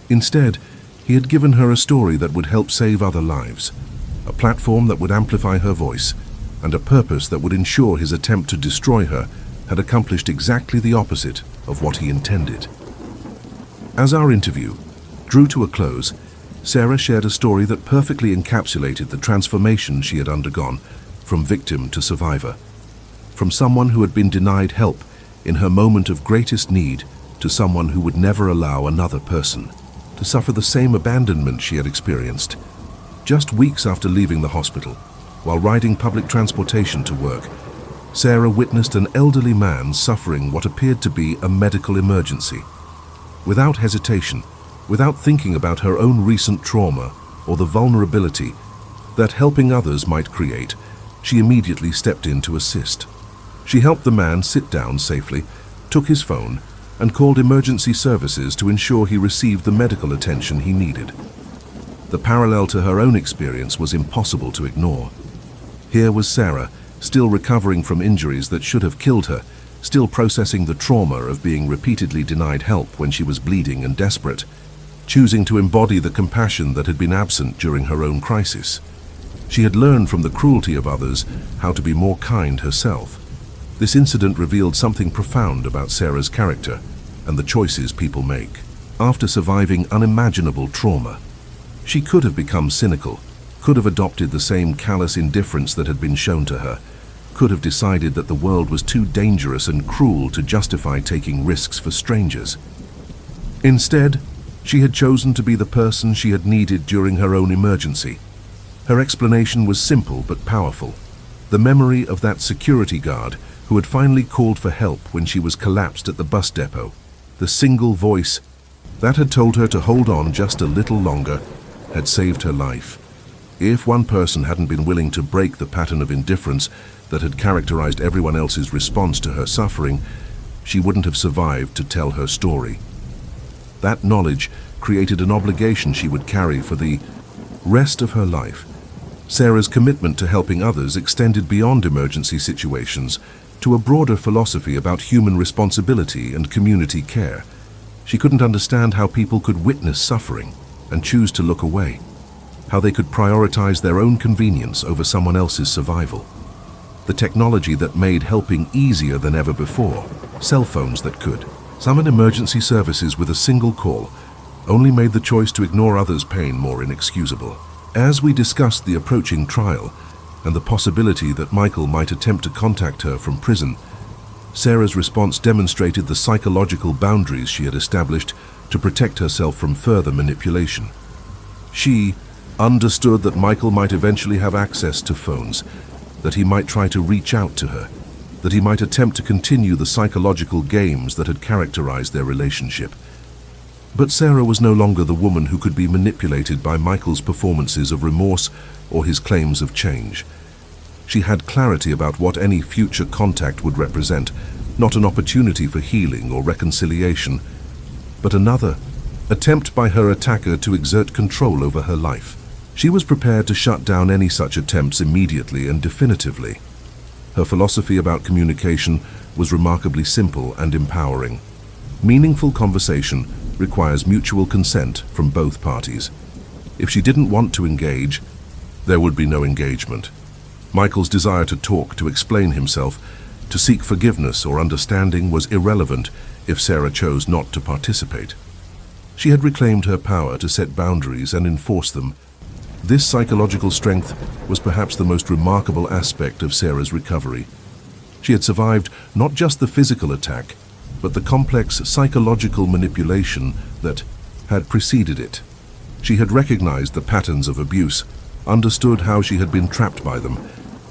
Instead, he had given her a story that would help save other lives, a platform that would amplify her voice, and a purpose that would ensure his attempt to destroy her had accomplished exactly the opposite of what he intended. As our interview drew to a close, Sarah shared a story that perfectly encapsulated the transformation she had undergone from victim to survivor. From someone who had been denied help in her moment of greatest need to someone who would never allow another person to suffer the same abandonment she had experienced. Just weeks after leaving the hospital, while riding public transportation to work, Sarah witnessed an elderly man suffering what appeared to be a medical emergency. Without hesitation, without thinking about her own recent trauma or the vulnerability that helping others might create, she immediately stepped in to assist. She helped the man sit down safely, took his phone, and called emergency services to ensure he received the medical attention he needed. The parallel to her own experience was impossible to ignore. Here was Sarah, still recovering from injuries that should have killed her, still processing the trauma of being repeatedly denied help when she was bleeding and desperate, choosing to embody the compassion that had been absent during her own crisis. She had learned from the cruelty of others how to be more kind herself. This incident revealed something profound about Sarah's character and the choices people make. After surviving unimaginable trauma, she could have become cynical, could have adopted the same callous indifference that had been shown to her, could have decided that the world was too dangerous and cruel to justify taking risks for strangers. Instead, she had chosen to be the person she had needed during her own emergency. Her explanation was simple but powerful. The memory of that security guard who had finally called for help when she was collapsed at the bus depot. The single voice that had told her to hold on just a little longer had saved her life. If one person hadn't been willing to break the pattern of indifference that had characterized everyone else's response to her suffering, she wouldn't have survived to tell her story. That knowledge created an obligation she would carry for the rest of her life. Sarah's commitment to helping others extended beyond emergency situations to a broader philosophy about human responsibility and community care. She couldn't understand how people could witness suffering and choose to look away, how they could prioritize their own convenience over someone else's survival. The technology that made helping easier than ever before, cell phones that could summon emergency services with a single call, only made the choice to ignore others' pain more inexcusable. As we discussed the approaching trial and the possibility that Michael might attempt to contact her from prison, Sarah's response demonstrated the psychological boundaries she had established to protect herself from further manipulation. She understood that Michael might eventually have access to phones, that he might try to reach out to her, that he might attempt to continue the psychological games that had characterized their relationship. But Sarah was no longer the woman who could be manipulated by Michael's performances of remorse or his claims of change. She had clarity about what any future contact would represent, not an opportunity for healing or reconciliation, but another attempt by her attacker to exert control over her life. She was prepared to shut down any such attempts immediately and definitively. Her philosophy about communication was remarkably simple and empowering. Meaningful conversation requires mutual consent from both parties. If she didn't want to engage, there would be no engagement. Michael's desire to talk, to explain himself, To seek forgiveness or understanding was irrelevant if Sarah chose not to participate. She had reclaimed her power to set boundaries and enforce them. This psychological strength was perhaps the most remarkable aspect of Sarah's recovery. She had survived not just the physical attack, but the complex psychological manipulation that had preceded it. She had recognized the patterns of abuse, understood how she had been trapped by them,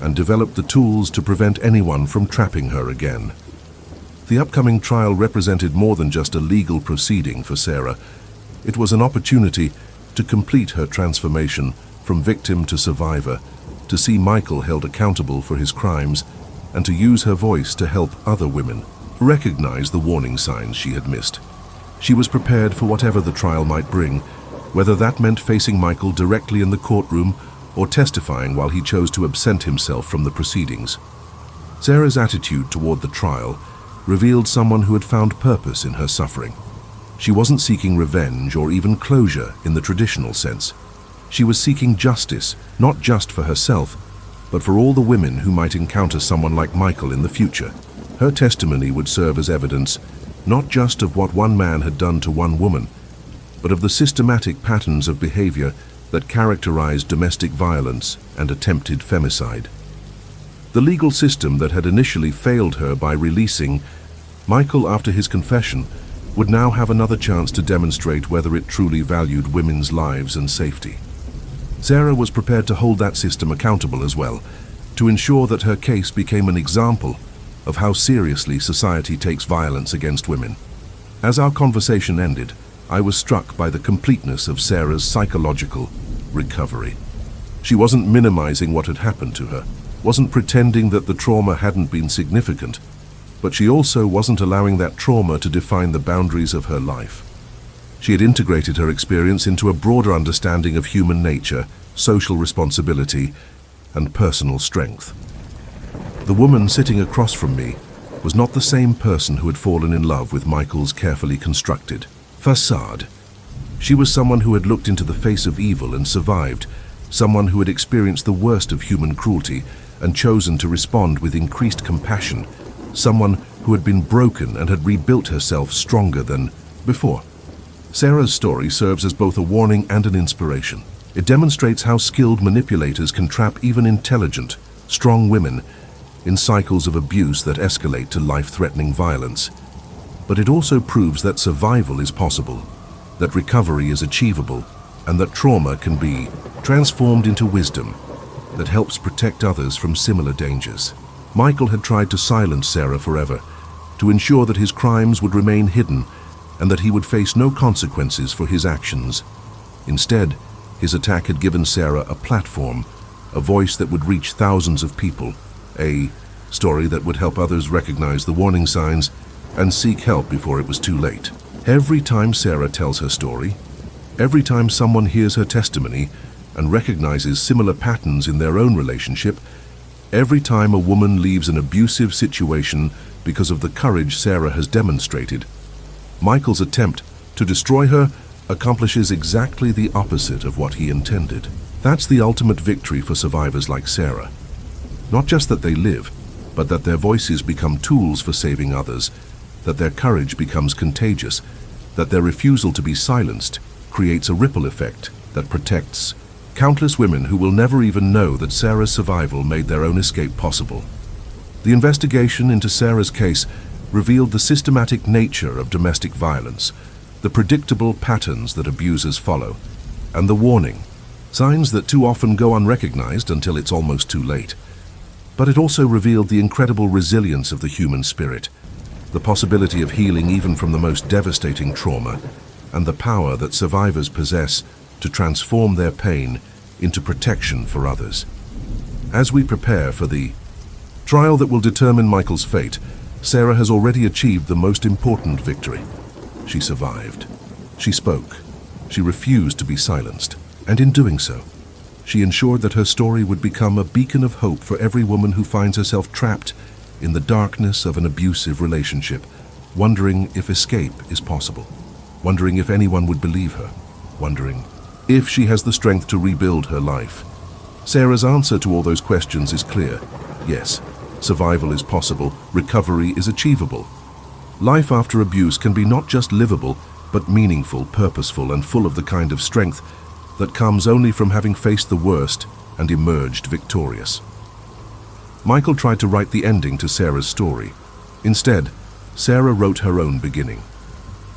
and developed the tools to prevent anyone from trapping her again. The upcoming trial represented more than just a legal proceeding for Sarah. It was an opportunity to complete her transformation from victim to survivor, to see Michael held accountable for his crimes, and to use her voice to help other women recognize the warning signs she had missed. She was prepared for whatever the trial might bring, whether that meant facing Michael directly in the courtroom or testifying while he chose to absent himself from the proceedings. Sarah's attitude toward the trial revealed someone who had found purpose in her suffering. She wasn't seeking revenge or even closure in the traditional sense. She was seeking justice, not just for herself, but for all the women who might encounter someone like Michael in the future. Her testimony would serve as evidence not just of what one man had done to one woman, but of the systematic patterns of behavior that characterized domestic violence and attempted femicide. The legal system that had initially failed her by releasing Michael after his confession would now have another chance to demonstrate whether it truly valued women's lives and safety. Sarah was prepared to hold that system accountable as well, to ensure that her case became an example of how seriously society takes violence against women. As our conversation ended, I was struck by the completeness of Sarah's psychological recovery. She wasn't minimizing what had happened to her, wasn't pretending that the trauma hadn't been significant, but she also wasn't allowing that trauma to define the boundaries of her life. She had integrated her experience into a broader understanding of human nature, social responsibility, and personal strength. The woman sitting across from me was not the same person who had fallen in love with Michael's carefully constructed facade. She was someone who had looked into the face of evil and survived, someone who had experienced the worst of human cruelty and chosen to respond with increased compassion, someone who had been broken and had rebuilt herself stronger than before. Sarah's story serves as both a warning and an inspiration. It demonstrates how skilled manipulators can trap even intelligent, strong women in cycles of abuse that escalate to life-threatening violence. But it also proves that survival is possible, that recovery is achievable, and that trauma can be transformed into wisdom that helps protect others from similar dangers. Michael had tried to silence Sarah forever, to ensure that his crimes would remain hidden and that he would face no consequences for his actions. Instead, his attack had given Sarah a platform, a voice that would reach thousands of people, a story that would help others recognize the warning signs and seek help before it was too late. Every time Sarah tells her story, every time someone hears her testimony and recognizes similar patterns in their own relationship, every time a woman leaves an abusive situation because of the courage Sarah has demonstrated, Michael's attempt to destroy her accomplishes exactly the opposite of what he intended. That's the ultimate victory for survivors like Sarah. Not just that they live, but that their voices become tools for saving others, that their courage becomes contagious, that their refusal to be silenced creates a ripple effect that protects countless women who will never even know that Sarah's survival made their own escape possible. The investigation into Sarah's case revealed the systematic nature of domestic violence, the predictable patterns that abusers follow, and the warning signs that too often go unrecognized until it's almost too late. But it also revealed the incredible resilience of the human spirit, the possibility of healing even from the most devastating trauma, and the power that survivors possess to transform their pain into protection for others. As we prepare for the trial that will determine Michael's fate, Sarah has already achieved the most important victory. She survived. She spoke. She refused to be silenced. And in doing so, she ensured that her story would become a beacon of hope for every woman who finds herself trapped in the darkness of an abusive relationship, wondering if escape is possible, wondering if anyone would believe her, wondering if she has the strength to rebuild her life. Sarah's answer to all those questions is clear. Yes, Survival is possible, recovery is achievable. Life after abuse can be not just livable, but meaningful, purposeful, and full of the kind of strength that comes only from having faced the worst and emerged victorious. Michael tried to write the ending to Sarah's story. Instead, Sarah wrote her own beginning.